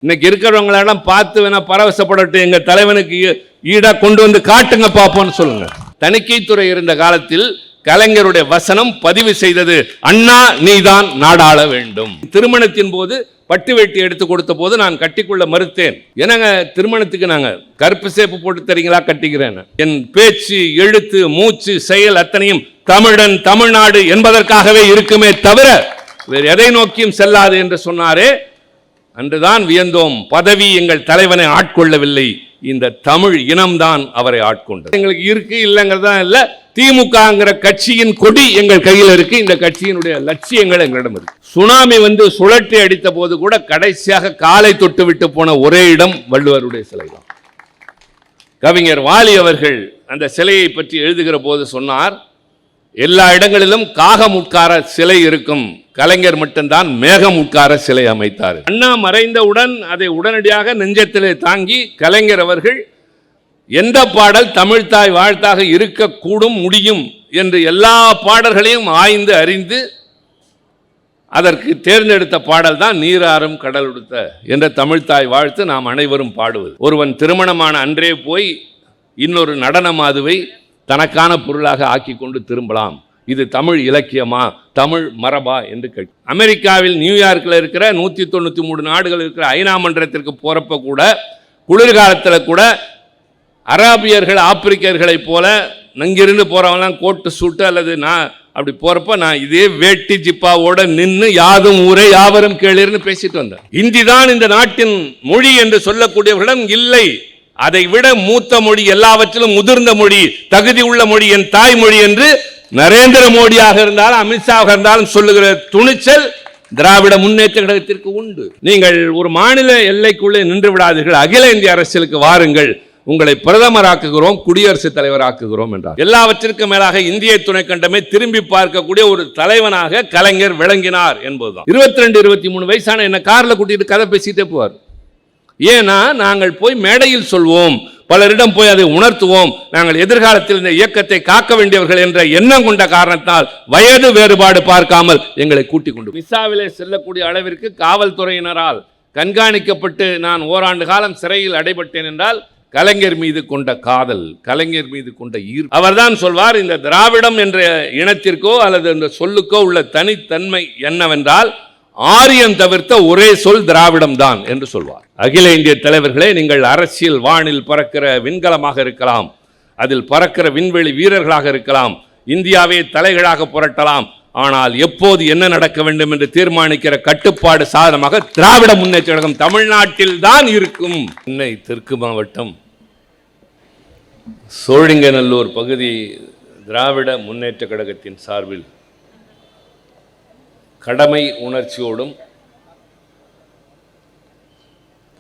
இன்னைக்கு இருக்கிறவங்களெல்லாம் பார்த்து வேணா பரவசப்படட்டும், எங்க தலைவனுக்கு ஈடா கொண்டு வந்து காட்டுங்க பார்ப்போம்னு சொல்லுங்க. தணிக்கைத்துறை இருந்த காலத்தில் கலைஞருடைய வசனம் பதிவு செய்தது, அண்ணா நீதான் நாடாள வேண்டும். திருமணத்தின் போது பட்டு வேட்டி எடுத்து கொடுத்த போது நான் கட்டிக்கொள்ள மறுத்தேன். என்னங்க திருமணத்துக்கு நாங்க கருப்பு சேப்பு போட்டு தரீங்களா, கட்டிக்கிறேன். என் பேச்சு, எழுத்து, மூச்சு, செயல் அத்தனையும் தமிழன் தமிழ்நாடு என்பதற்காகவே இருக்குமே தவிர வேறு எதை நோக்கியும் செல்லாது என்று சொன்னாரே, அன்றுதான் வியந்தோம். பதவி எங்கள் தலைவனை ஆட்கொள்ளவில்லை, இந்த தமிழ் இனம்தான் அவரை ஆட்கொண்டது. எங்களுக்கு இருக்கு இல்லைங்கிறதா இல்ல, திமுகங்கிற கட்சியின் கொடி எங்கள் கையில் இருக்கு, இந்த கட்சியினுடைய லட்சியங்கள் எங்களிடம் இருக்கு. சுனாமி வந்து சுழற்றி அடித்த போது கூட கடைசியாக காலை தொட்டு விட்டு போன ஒரே இடம் வள்ளுவருடைய சிலை தான். கவிஞர் வாலி அவர்கள் அந்த சிலையை பற்றி எழுதுகிற போது சொன்னார், எல்லா இடங்களிலும் காகம் உட்கார சிலை இருக்கும், கலைஞர் மட்டும்தான் மேகம் உட்கார சிலை அமைத்தார். அண்ணா மறைந்தவுடன் அதை உடனடியாக நெஞ்சத்திலே தாங்கி கலைஞர் அவர்கள் எந்த பாடல் தமிழ்தாய் வாழ்த்தாக இருக்கக்கூடும் முடியும் என்று எல்லா பாடல்களையும் ஆய்ந்து அறிந்து அதற்கு தேர்ந்தெடுத்த பாடல் தான் நீராறும் கடல் உடுத்த என்ற தமிழ்தாய் வாழ்த்து நாம் அனைவரும் பாடுவது. ஒருவன் திருமணமான அன்றே போய் இன்னொரு நடன மாதுவை தனக்கான பொருளாக ஆக்கி கொண்டு திரும்பலாம். இது தமிழ் இலக்கியமா, தமிழ் மரபா என்று கேட்கும். அமெரிக்காவில் நியூயார்க்கில் இருக்கிற 193 நாடுகள் இருக்கிற ஐநா மன்றத்திற்கு போறப்ப கூட, குளிர்காலத்தில் கூட அராபியர்கள் ஆப்பிரிக்கர்களை போல நங்கிருந்து போறவங்களாம் கோட்டு சூட்டு அல்லது நான் அப்படி போறப்ப நான் இதே வேட்டி ஜிப்பாவோட நின்று யாதும் ஊரே யாவரும் கேளிர்னு பேசிட்டு வந்தேன். இந்தி தான் இந்த நாட்டின் மொழி என்று சொல்லக்கூடியவர்களிடம் இல்லை, அதை விட மூத்த மொழி, எல்லாவற்றிலும் முதிர்ந்த மொழி, தகுதி உள்ள மொழி என் தாய்மொழி என்று நரேந்திர மோடியாக இருந்தாலும் அமித்ஷாவாக இருந்தாலும் சொல்லுகிற துணிச்சல் திராவிட முன்னேற்ற கழகத்திற்கு உண்டு. நீங்கள் ஒரு மாநில எல்லைக்குள்ளே நின்று விடாதீர்கள், அகில இந்திய அரசியலுக்கு வாருங்கள், உங்களை பிரதமராக்குகிறோம், குடியரசுத் தலைவராக்குகிறோம் என்றார். எல்லாவற்றிற்கும் மேலாக இந்திய துணைக்கண்டமே திரும்பி பார்க்கக்கூடிய ஒரு தலைவனாக கலைஞர் விளங்கினார் என்பதுதான். 22-23 வயசான என்ன கார்ல கூட்டிட்டு கதை பேசிட்டே போவார். ஏன்னா நாங்கள் போய் மேடையில் சொல்வோம், பலரிடம் போய் அதை உணர்த்துவோம், நாங்கள் எதிர்காலத்தில் இந்த இயக்கத்தை காக்க வேண்டியவர்கள் என்ற எண்ணம் கொண்ட காரணத்தால் வயது வேறுபாடு பார்க்காமல் எங்களை கூட்டிக் கொண்டு விசாவிலே செல்லக்கூடிய அளவிற்கு காவல்துறையினரால் கண்காணிக்கப்பட்டு நான் ஓராண்டு காலம் சிறையில் அடைபட்டேன் என்றால் கலைஞர் மீது கொண்ட காதல், கலைஞர் மீது கொண்ட ஈர்ப்பு. அவர்தான் சொல்வார், இந்த திராவிடம் என்ற இனத்திற்கோ அல்லது இந்த சொல்லுக்கோ உள்ள தனித்தன்மை என்னவென்றால் ஆரியம் தவிர்த்த ஒரே சொல் திராவிடம் தான் என்று சொல்வார். அகில இந்திய தலைவர்களே, நீங்கள் அரசியல் வானில் பறக்கிற விண்கலமாக இருக்கலாம், அதில் பறக்கிற விண்வெளி வீரர்களாக இருக்கலாம், இந்தியாவே தலைகளாக புரட்டலாம், ஆனால் எப்போது என்ன நடக்க வேண்டும் என்று தீர்மானிக்கிற கட்டுப்பாடு சாதனமாக திராவிட முன்னேற்ற கழகம் தமிழ்நாட்டில் தான் இருக்கும். சென்னை தெற்கு மாவட்டம் சோழிங்கநல்லூர் பகுதி திராவிட முன்னேற்ற கழகத்தின் சார்பில் கடமை உணர்ச்சியோடும்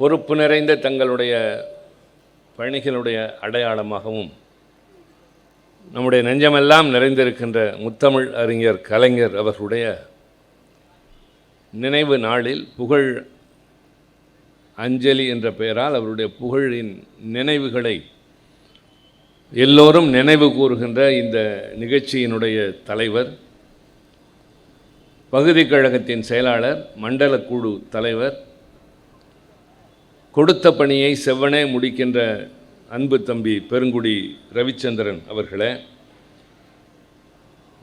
பொறுப்பு நிறைந்த தங்களுடைய பணிகளுடைய அடையாளமாகவும் நம்முடைய நெஞ்சமெல்லாம் நிறைந்திருக்கின்ற முத்தமிழ் அறிஞர் கலைஞர் அவர்களுடைய நினைவு நாளில் புகழ் அஞ்சலி என்ற பெயரால் அவருடைய புகழின் நினைவுகளை எல்லோரும் நினைவு கூறுகின்ற இந்த நிகழ்ச்சியினுடைய தலைவர், பகுதி கழகத்தின் செயலாளர், மண்டல குழு தலைவர், கொடுத்த பணியை செவ்வனே முடிக்கின்ற அன்பு தம்பி பெருங்குடி ரவிச்சந்திரன் அவர்களே,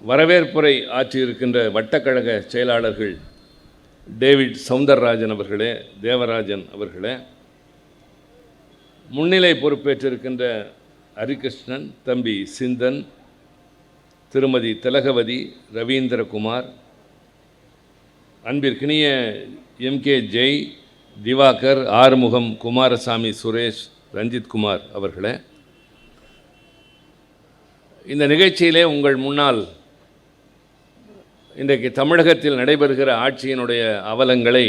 வரவேற்புரை ஆற்றியிருக்கின்ற வட்டக்கழக செயலாளர்கள் டேவிட் சவுந்தரராஜன் அவர்களே, தேவராஜன் அவர்களே, முன்னிலை பொறுப்பேற்றிருக்கின்ற ஹரிகிருஷ்ணன், தம்பி சிந்தன், திருமதி திலகவதி, ரவீந்திரகுமார், அன்பிற்கினிய MK ஜெய், திவாகர், ஆறுமுகம், குமாரசாமி, சுரேஷ், ரஞ்சித் குமார் அவர்களே, இந்த நிகழ்ச்சியிலே உங்கள் முன்னால் இன்றைக்கு தமிழகத்தில் நடைபெறுகிற ஆட்சியினுடைய அவலங்களை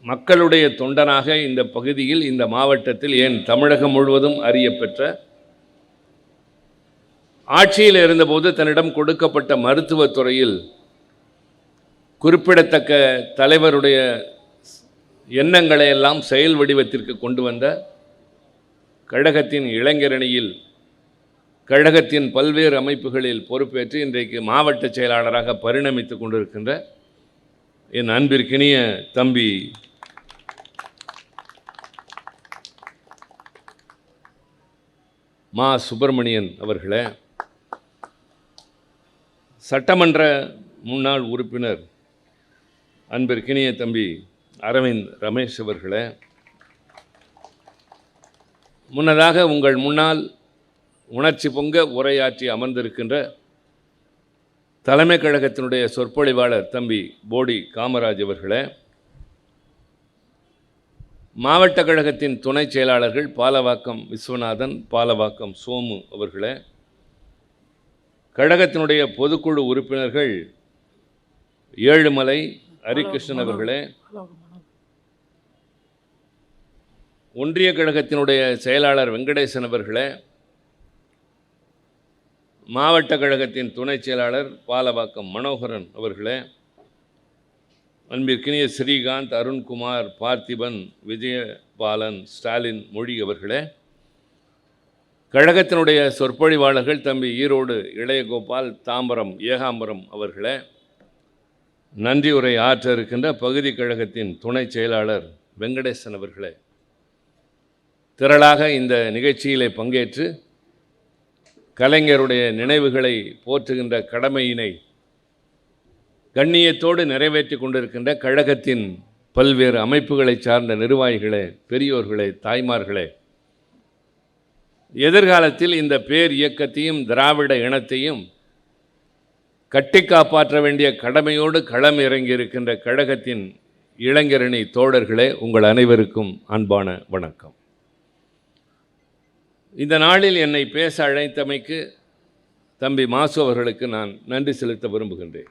மக்களுடைய தொண்டனாக இந்த பகுதியில், இந்த மாவட்டத்தில், ஏன் தமிழகம் முழுவதும் அறியப்பெற்ற, ஆட்சியில் இருந்தபோது தன்னிடம் கொடுக்கப்பட்ட மருத்துவத்துறையில் குறிப்பிடத்தக்க தலைவருடைய எண்ணங்களை எல்லாம் செயல் வடிவத்திற்கு கொண்டு வந்த கழகத்தின் இளைஞரணியில், கழகத்தின் பல்வேறு அமைப்புகளில் பொறுப்பேற்று இன்றைக்கு மாவட்ட செயலாளராக பரிணமித்து கொண்டிருக்கின்ற என் அன்பிற்கினிய தம்பி மா சுப்பிரமணியன் அவர்களே, சட்டமன்ற முன்னாள் உறுப்பினர் அன்பிற்கினிய தம்பி அரவிந்த் ரமேஷ் அவர்களே, முன்னதாக உங்கள் முன்னால் உணர்ச்சி பொங்க உரையாற்றி அமர்ந்திருக்கின்ற தலைமை கழகத்தினுடைய சொற்பொழிவாளர் தம்பி போடி காமராஜ் அவர்களே, மாவட்ட கழகத்தின் துணை செயலாளர்கள் பாலவாக்கம் விஸ்வநாதன், பாலவாக்கம் சோமு அவர்களே, கழகத்தினுடைய பொதுக்குழு உறுப்பினர்கள் ஏழுமலை ஹரிகிருஷ்ணன் அவர்களே, ஒன்றிய கழகத்தினுடைய செயலாளர் வெங்கடேசன் அவர்களே, மாவட்ட கழகத்தின் துணை செயலாளர் பாலவாக்கம் மனோகரன் அவர்களே, அன்பிற்கினிய ஸ்ரீகாந்த், அருண்குமார், பார்த்திபன், விஜயபாலன், ஸ்டாலின், மொழி அவர்களே, கழகத்தினுடைய சொற்பொழிவாளர்கள் தம்பி ஈரோடு இளையகோபால், தாம்பரம் ஏகாம்பரம் அவர்களே, நன்றி உரை ஆற்ற இருக்கின்ற பகுதி கழகத்தின் துணை செயலாளர் வெங்கடேசன் அவர்களே, திரளாக இந்த நிகழ்ச்சியிலே பங்கேற்று கலைஞருடைய நினைவுகளை போற்றுகின்ற கடமையினை கண்ணியத்தோடு நிறைவேற்றி கொண்டிருக்கின்ற கழகத்தின் பல்வேறு அமைப்புகளை சார்ந்த நிர்வாகிகளே, பெரியோர்களே, தாய்மார்களே, எதிர்காலத்தில் இந்த பேர் இயக்கத்தையும் திராவிட இனத்தையும் கட்டி காப்பாற்ற வேண்டிய கடமையோடு களம் இறங்கியிருக்கின்ற கழகத்தின் இளைஞரணி தோழர்களே, உங்கள் அனைவருக்கும் அன்பான வணக்கம். இந்த நாளில் என்னை பேச அழைத்தமைக்கு தம்பி மாசு அவர்களுக்கு நான் நன்றி செலுத்த விரும்புகின்றேன்.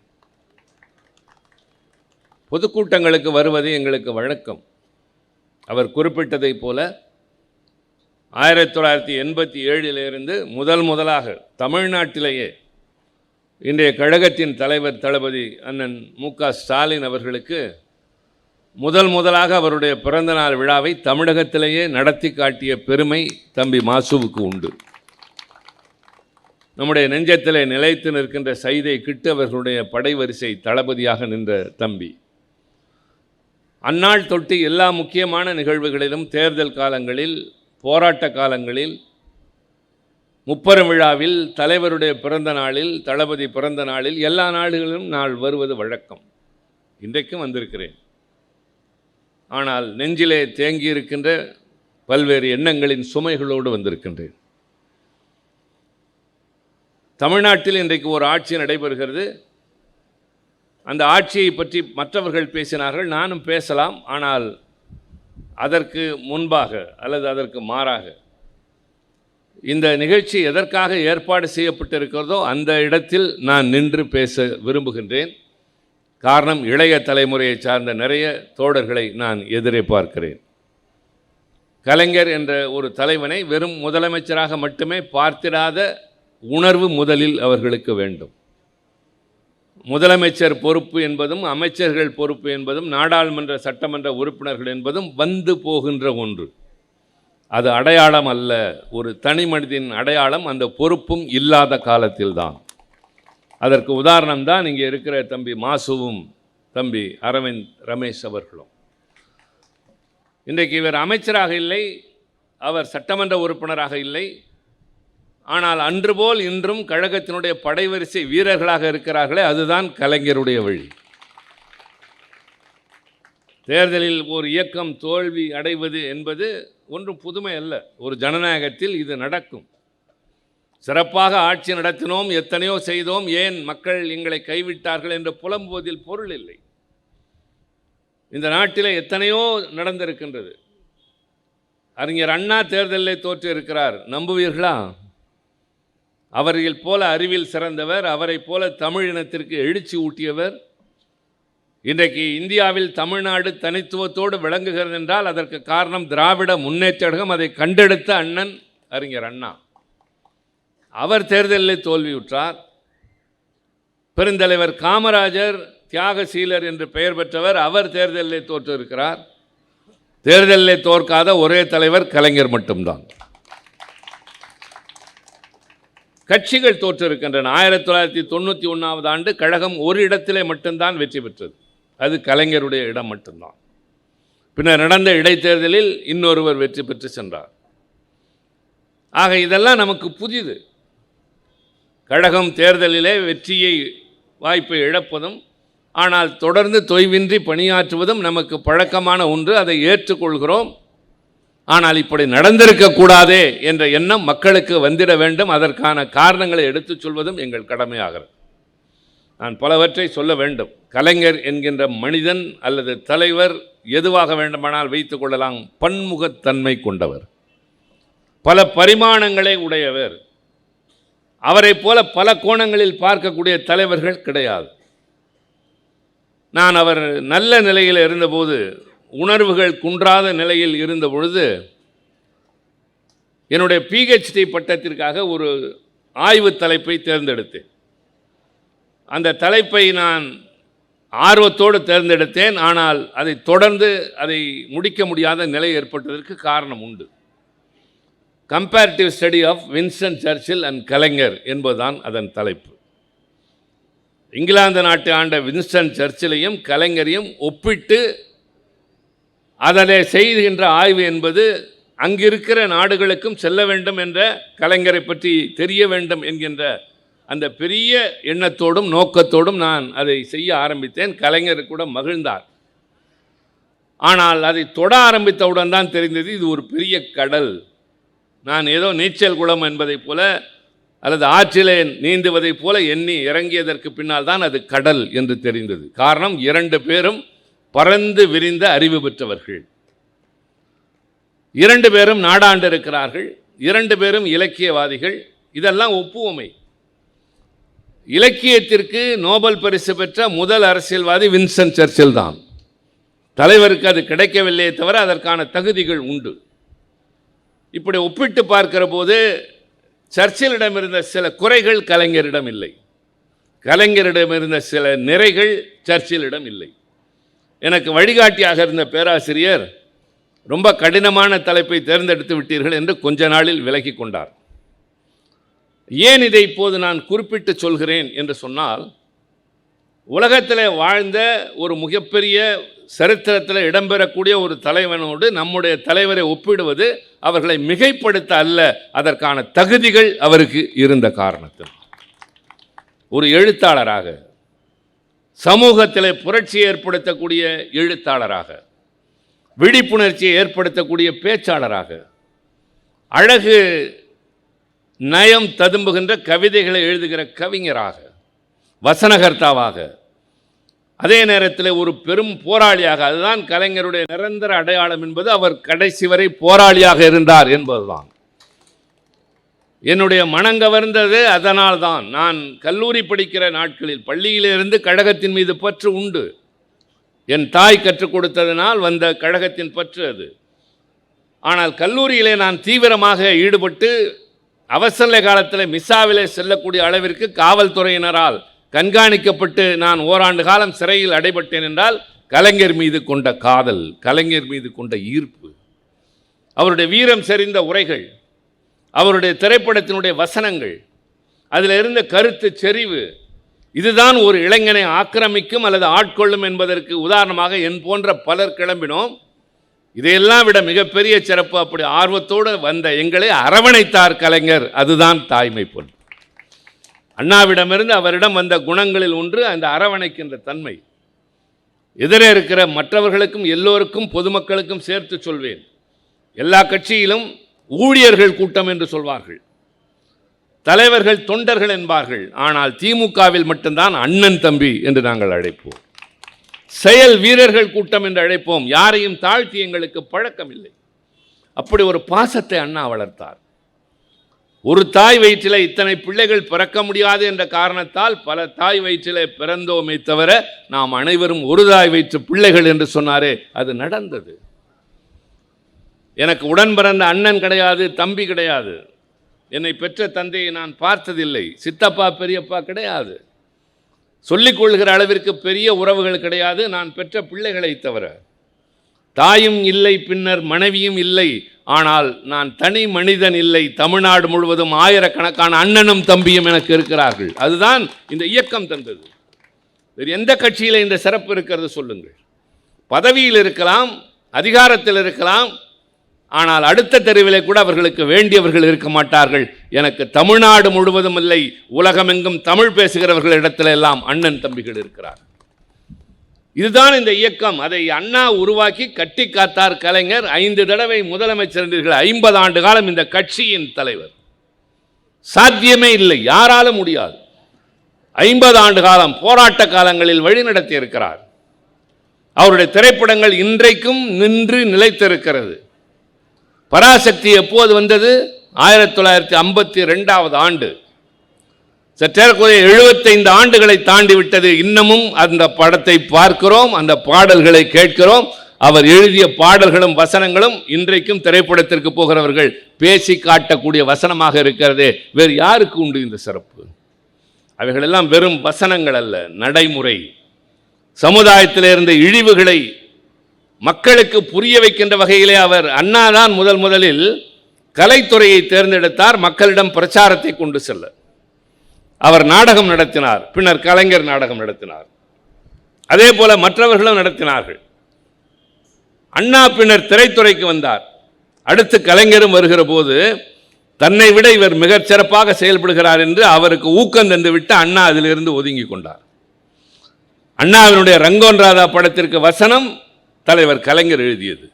பொதுக்கூட்டங்களுக்கு வருவது எங்களுக்கு வழக்கம். அவர் குறிப்பிட்டதைப் போல 1987 முதலாக தமிழ்நாட்டிலேயே இன்றைய கழகத்தின் தலைவர் தளபதி அண்ணன் மு.க. ஸ்டாலின் அவர்களுக்கு முதலாக அவருடைய பிறந்தநாள் விழாவை தமிழகத்திலேயே நடத்தி காட்டிய பெருமை தம்பி மாசுவுக்கு உண்டு. நம்முடைய நெஞ்சத்திலே நிலைத்து நிற்கின்ற சைதை கிட்டு அவர்களுடைய படைவரிசை தளபதியாக நின்ற தம்பி அந்நாள் தொட்டு எல்லா முக்கியமான நிகழ்வுகளிலும், தேர்தல் காலங்களில், போராட்ட காலங்களில், முப்பெரும் விழாவில், தலைவருடைய பிறந்த நாளில், தளபதி பிறந்த நாளில், எல்லா நாடுகளிலும் நான் வருவது வழக்கம். இன்றைக்கும் வந்திருக்கிறேன். ஆனால் நெஞ்சிலே தேங்கியிருக்கின்ற பல்வேறு எண்ணங்களின் சுமைகளோடு வந்திருக்கின்றேன். தமிழ்நாட்டில் இன்றைக்கு ஒரு ஆட்சி நடைபெறுகிறது. அந்த ஆட்சியை பற்றி மற்றவர்கள் பேசினார்கள், நானும் பேசலாம். ஆனால் அதற்கு முன்பாக அல்லது அதற்கு மாறாக இந்த நிகழ்ச்சி எதற்காக ஏற்பாடு செய்யப்பட்டிருக்கிறதோ அந்த இடத்தில் நான் நின்று பேச விரும்புகின்றேன். காரணம், இளைய தலைமுறையை சார்ந்த நிறைய தோழர்களை நான் எதிரே பார்க்கிறேன். கலைஞர் என்ற ஒரு தலைவனை வெறும் முதலமைச்சராக மட்டுமே பார்த்திராத உணர்வு முதலில் அவர்களுக்கு வேண்டும். முதலமைச்சர் பொறுப்பு என்பதும், அமைச்சர்கள் பொறுப்பு என்பதும், நாடாளுமன்ற சட்டமன்ற உறுப்பினர்கள் என்பதும் வந்து போகின்ற ஒன்று. அது அடையாளம் அல்ல. ஒரு தனி மனிதன் அடையாளம் அந்த பொறுப்பும் இல்லாத காலத்தில்தான். அதற்கு உதாரணம்தான் இங்கே இருக்கிற தம்பி மாசுவும் தம்பி அரவிந்த் ரமேஷ் அவர்களும். இன்றைக்கு இவர் அமைச்சராக இல்லை, அவர் சட்டமன்ற உறுப்பினராக இல்லை. ஆனால் அன்று போல் இன்றும் கழகத்தினுடைய படைவரிசை வீரர்களாக இருக்கிறார்களே, அதுதான் கலைஞருடைய வழி. தேர்தலில் ஒரு இயக்கம் தோல்வி அடைவது என்பது ஒன்றும் புதுமை அல்ல. ஒரு ஜனநாயகத்தில் இது நடக்கும். சிறப்பாக ஆட்சி நடத்தினோம், எத்தனையோ செய்தோம், ஏன் மக்கள் எங்களை கைவிட்டார்கள் என்று புலம்புவதில் பொருள் இல்லை. இந்த நாட்டில் எத்தனையோ நடந்திருக்கின்றது. அறிஞர் அண்ணா தேர்தலில் தோற்று இருக்கிறார், நம்புவீர்களா? அவர்கள் போல அறிவில் சிறந்தவர், அவரை போல தமிழ் இனத்திற்கு எழுச்சி ஊட்டியவர். இன்றைக்கு இந்தியாவில் தமிழ்நாடு தனித்துவத்தோடு விளங்குகிறது என்றால் அதற்கு காரணம் திராவிட முன்னேற்ற கழகம். அதை கண்டெடுத்த அண்ணன் அறிஞர் அண்ணா. அவர் தேர்தலில் தோல்வியுற்றார். பெருந்தலைவர் காமராஜர் தியாகசீலர் என்று பெயர் பெற்றவர், அவர் தேர்தலில் தோற்று இருக்கிறார். தேர்தலில் தோற்காத ஒரே தலைவர் கலைஞர் மட்டும்தான். கட்சிகள் தோற்றிருக்கின்றன. 1991 கழகம் ஒரு இடத்திலே மட்டும்தான் வெற்றி பெற்றது. அது கலைஞருடைய இடம் மட்டும்தான். பின்னர் நடந்த இடைத்தேர்தலில் இன்னொருவர் வெற்றி பெற்று சென்றார். ஆக இதெல்லாம் நமக்கு புதிது. கழகம் தேர்தலிலே வெற்றியை வாய்ப்பை இழப்பதும் ஆனால் தொடர்ந்து தொய்வின்றி பணியாற்றுவதும் நமக்கு பழக்கமான ஒன்று. அதை ஏற்றுக்கொள்கிறோம். ஆனால் இப்படி நடந்திருக்கக்கூடாதே என்ற எண்ணம் மக்களுக்கு வந்திட வேண்டும். அதற்கான காரணங்களை எடுத்துச் சொல்வதும் எங்கள் கடமையாகிறது. நான் பலவற்றை சொல்ல வேண்டும். கலைஞர் என்கின்ற மனிதன் அல்லது தலைவர் எதுவாக வேண்டுமானால் வைத்துக் கொள்ளலாம். பன்முகத்தன்மை கொண்டவர், பல பரிமாணங்களை உடையவர். அவரை போல பல கோணங்களில் பார்க்கக்கூடிய தலைவர்கள் கிடையாது. நான் அவர் நல்ல நிலையில் இருந்தபோது, உணர்வுகள் குன்றாத நிலையில் இருந்த பொழுது, என்னுடைய PhD பட்டத்திற்காக ஒரு ஆய்வு தலைப்பை தேர்ந்தெடுத்தேன். அந்த தலைப்பை நான் ஆர்வத்தோடு தேர்ந்தெடுத்தேன். ஆனால் அதை தொடர்ந்து அதை முடிக்க முடியாத நிலை ஏற்பட்டதற்கு காரணம் உண்டு. Comparative study of Winston Churchill and Kalaignar என்பதுதான் அதன் தலைப்பு. இங்கிலாந்து நாட்டை ஆண்ட வின்ஸ்டன் சர்ச்சிலையும் கலைஞரையும் ஒப்பிட்டு அதனை செய்கின்ற ஆய்வு என்பது அங்கிருக்கிற நாடுகளுக்கும் செல்ல வேண்டும் என்ற, கலைஞரை பற்றி தெரிய வேண்டும் என்கின்ற அந்த பெரிய எண்ணத்தோடும் நோக்கத்தோடும் நான் அதை செய்ய ஆரம்பித்தேன். கலைஞர் கூட மகிழ்ந்தார். ஆனால் அதை தொட ஆரம்பித்தவுடன் தான் தெரிந்தது இது ஒரு பெரிய கடல். நான் ஏதோ நீச்சல் குளம் என்பதைப் போல அல்லது ஆற்றிலே நீந்துவதைப் போல எண்ணி இறங்கியதற்கு பின்னால் தான் அது கடல் என்று தெரிந்தது. காரணம், 2 பேரும் பறந்து விரிந்த அறிவு பெற்றவர்கள், 2 பேரும் நாடாண்டு இருக்கிறார்கள், 2 பேரும் இலக்கியவாதிகள். இதெல்லாம் ஒப்புவமை. இலக்கியத்திற்கு நோபல் பரிசு பெற்ற முதல் அரசியல்வாதி வின்ஸ்டன் சர்ச்சில் தான். தலைவருக்கு அது கிடைக்கவில்லையே தவிர அதற்கான தகுதிகள் உண்டு. இப்படி ஒப்பிட்டு பார்க்கிற போது சர்ச்சிலிடம் இருந்த சில குறைகள் கலைஞரிடம் இல்லை, கலைஞரிடம் இருந்த சில நிறைகள் சர்ச்சிலிடம் இல்லை. எனக்கு வழிகாட்டியாக இருந்த பேராசிரியர் ரொம்ப கடினமான தலைப்பை தேர்ந்தெடுத்து விட்டீர்கள் என்று கொஞ்ச நாளில் விலகி கொண்டார். ஏன் இதை இப்போது நான் குறிப்பிட்டு சொல்கிறேன் என்று சொன்னால், உலகத்தில் வாழ்ந்த ஒரு மிகப்பெரிய சரித்திரத்தில் இடம்பெறக்கூடிய ஒரு தலைவனோடு நம்முடைய தலைவரை ஒப்பிடுவது அவர்களை மிகைப்படுத்த அல்ல, அதற்கான தகுதிகள் அவருக்கு இருந்த காரணத்தில். ஒரு எழுத்தாளராக, சமூகத்தில் புரட்சியை ஏற்படுத்தக்கூடிய எழுத்தாளராக, விழிப்புணர்ச்சியை ஏற்படுத்தக்கூடிய பேச்சாளராக, அழகு நயம் ததும்புகின்ற கவிதைகளை எழுதுகிற கவிஞராக, வசனகர்த்தாவாக, அதே நேரத்தில் ஒரு பெரும் போராளியாக, அதுதான் கலைஞருடைய நிரந்தர அடையாளம் என்பது, அவர் கடைசி வரை போராளியாக இருந்தார் என்பதுதான். என்னுடைய மனங்கவர்ந்தது அதனால்தான். நான் கல்லூரி படிக்கிற நாட்களில் பள்ளியிலிருந்து கழகத்தின் மீது பற்று உண்டு. என் தாய் கற்றுக் கொடுத்ததனால் வந்த கழகத்தின் பற்று அது. ஆனால் கல்லூரியிலே நான் தீவிரமாக ஈடுபட்டு அவசர காலத்தில் மிஸ்ஸாவிலே செல்லக்கூடிய அளவிற்கு காவல்துறையினரால் கண்காணிக்கப்பட்டு நான் ஓராண்டு காலம் சிறையில் அடைபட்டேன் என்றால் கலைஞர் மீது கொண்ட காதல், கலைஞர் மீது கொண்ட ஈர்ப்பு, அவருடைய வீரம் செறிந்த உரைகள், அவருடைய திரைப்படத்தினுடைய வசனங்கள், அதில் இருந்த கருத்து செறிவு, இதுதான் ஒரு இளைஞனை ஆக்கிரமிக்கும் அல்லது ஆட்கொள்ளும் என்பதற்கு உதாரணமாக என் போன்ற பலர் கிளம்பினோம். இதையெல்லாம் விட மிகப்பெரிய சிறப்பு, அப்படி ஆர்வத்தோடு வந்த எங்களை அரவணைத்தார் கலைஞர். அதுதான் தாய்மை பொன். அண்ணாவிடமிருந்து அவரிடம் வந்த குணங்களில் ஒன்று அந்த அரவணைக்கின்ற தன்மை. எதிரே இருக்கிற மற்றவர்களுக்கும் எல்லோருக்கும் பொதுமக்களுக்கும் சேர்த்து சொல்வேன், எல்லா கட்சியிலும் ஊழியர்கள் கூட்டம் என்று சொல்வார்கள், தலைவர்கள் தொண்டர்கள் என்பார்கள். ஆனால் திமுகவில் மட்டும்தான் அண்ணன் தம்பி என்று நாங்கள் அழைப்போம், செயல் வீரர்கள் கூட்டம் என்று அழைப்போம். யாரையும் தாழ்த்தி எங்களுக்கு பழக்கம் இல்லை. அப்படி ஒரு பாசத்தை அண்ணா வளர்த்தார். ஒரு தாய் வயிற்றில் இத்தனை பிள்ளைகள் பிறக்க முடியாது என்ற காரணத்தால் பல தாய் வயிற்றிலே பிறந்தோமே தவிர நாம் அனைவரும் ஒரு தாய் வயிற்று பிள்ளைகள் என்று சொன்னாரே, அது நடந்தது. எனக்கு உடன் பிறந்த அண்ணன் கிடையாது, தம்பி கிடையாது. என்னை பெற்ற தந்தையை நான் பார்த்ததில்லை, சித்தப்பா பெரியப்பா கிடையாது, சொல்லிக் கொள்கிற அளவிற்கு பெரிய உறவுகள் கிடையாது நான் பெற்ற பிள்ளைகளை தவிர. தாயும் இல்லை, பின்னர் மனைவியும் இல்லை, ஆனால் நான் தனி மனிதன் இல்லை. தமிழ்நாடு முழுவதும் ஆயிரக்கணக்கான அண்ணனும் தம்பியும் எனக்கு இருக்கிறார்கள். அதுதான் இந்த இயக்கம் தந்தது. வேறு எந்த கட்சியில் இந்த சிறப்பு இருக்கிறது சொல்லுங்கள். பதவியில் இருக்கலாம், அதிகாரத்தில் இருக்கலாம், ஆனால் அடுத்த தெருவிலே கூட அவர்களுக்கு வேண்டியவர்கள் இருக்க மாட்டார்கள். எனக்கு தமிழ்நாடு முழுவதும் இல்லை, உலகமெங்கும் தமிழ் பேசுகிறவர்கள் இடத்துல எல்லாம் அண்ணன் தம்பிகள் இருக்கிறார். இதுதான் இந்த இயக்கம். அதை அண்ணா உருவாக்கி கட்டி காத்தார் கலைஞர். 5 தடவை முதலமைச்சர் என்றீர்கள். 50 ஆண்டு காலம் இந்த கட்சியின் தலைவர். சாத்தியமே இல்லை, யாராலும் முடியாது. 50 ஆண்டு காலம் போராட்ட காலங்களில் வழிநடத்தி இருக்கிறார். அவருடைய திரைப்படங்கள் இன்றைக்கும் நின்று நிலைத்திருக்கிறது. பராசக்தி எப்போது வந்தது? 1952 ஆண்டு. சற்றேறக்குறைய 75 ஆண்டுகளை தாண்டி விட்டது. இன்னமும் அந்த படத்தை பார்க்கிறோம், அந்த பாடல்களை கேட்கிறோம். அவர் எழுதிய பாடல்களும் வசனங்களும் இன்றைக்கும் திரைப்படத்திற்கு போகிறவர்கள் பேசி காட்டக்கூடிய வசனமாக இருக்கிறதே. வேறு யாருக்கு உண்டு இந்த சிறப்பு? அவைகளெல்லாம் வெறும் வசனங்கள் அல்ல, நடைமுறை. சமுதாயத்தில் இருந்த இழிவுகளை மக்களுக்கு புரிய வைக்கின்ற வகையிலே அவர் அண்ணாதான் முதலில் கலைத்துறையை தேர்ந்தெடுத்தார். மக்களிடம் பிரச்சாரத்தை கொண்டு செல்ல அவர் நாடகம் நடத்தினார். பின்னர் கலைஞர் நாடகம் நடத்தினார். அதே போல மற்றவர்களும் நடத்தினார்கள். அண்ணா பின்னர் திரைத்துறைக்கு வந்தார். அடுத்து கலைஞரும் வருகிற போது தன்னை விட இவர் மிகச் சிறப்பாக செயல்படுகிறார் என்று அவருக்கு ஊக்கம் தந்துவிட்டு அண்ணா அதிலிருந்து ஒதுங்கி கொண்டார். அண்ணாவினுடைய ரங்கோன் ராதா படத்திற்கு வசனம் தலைவர் கலைஞர் எழுதியது.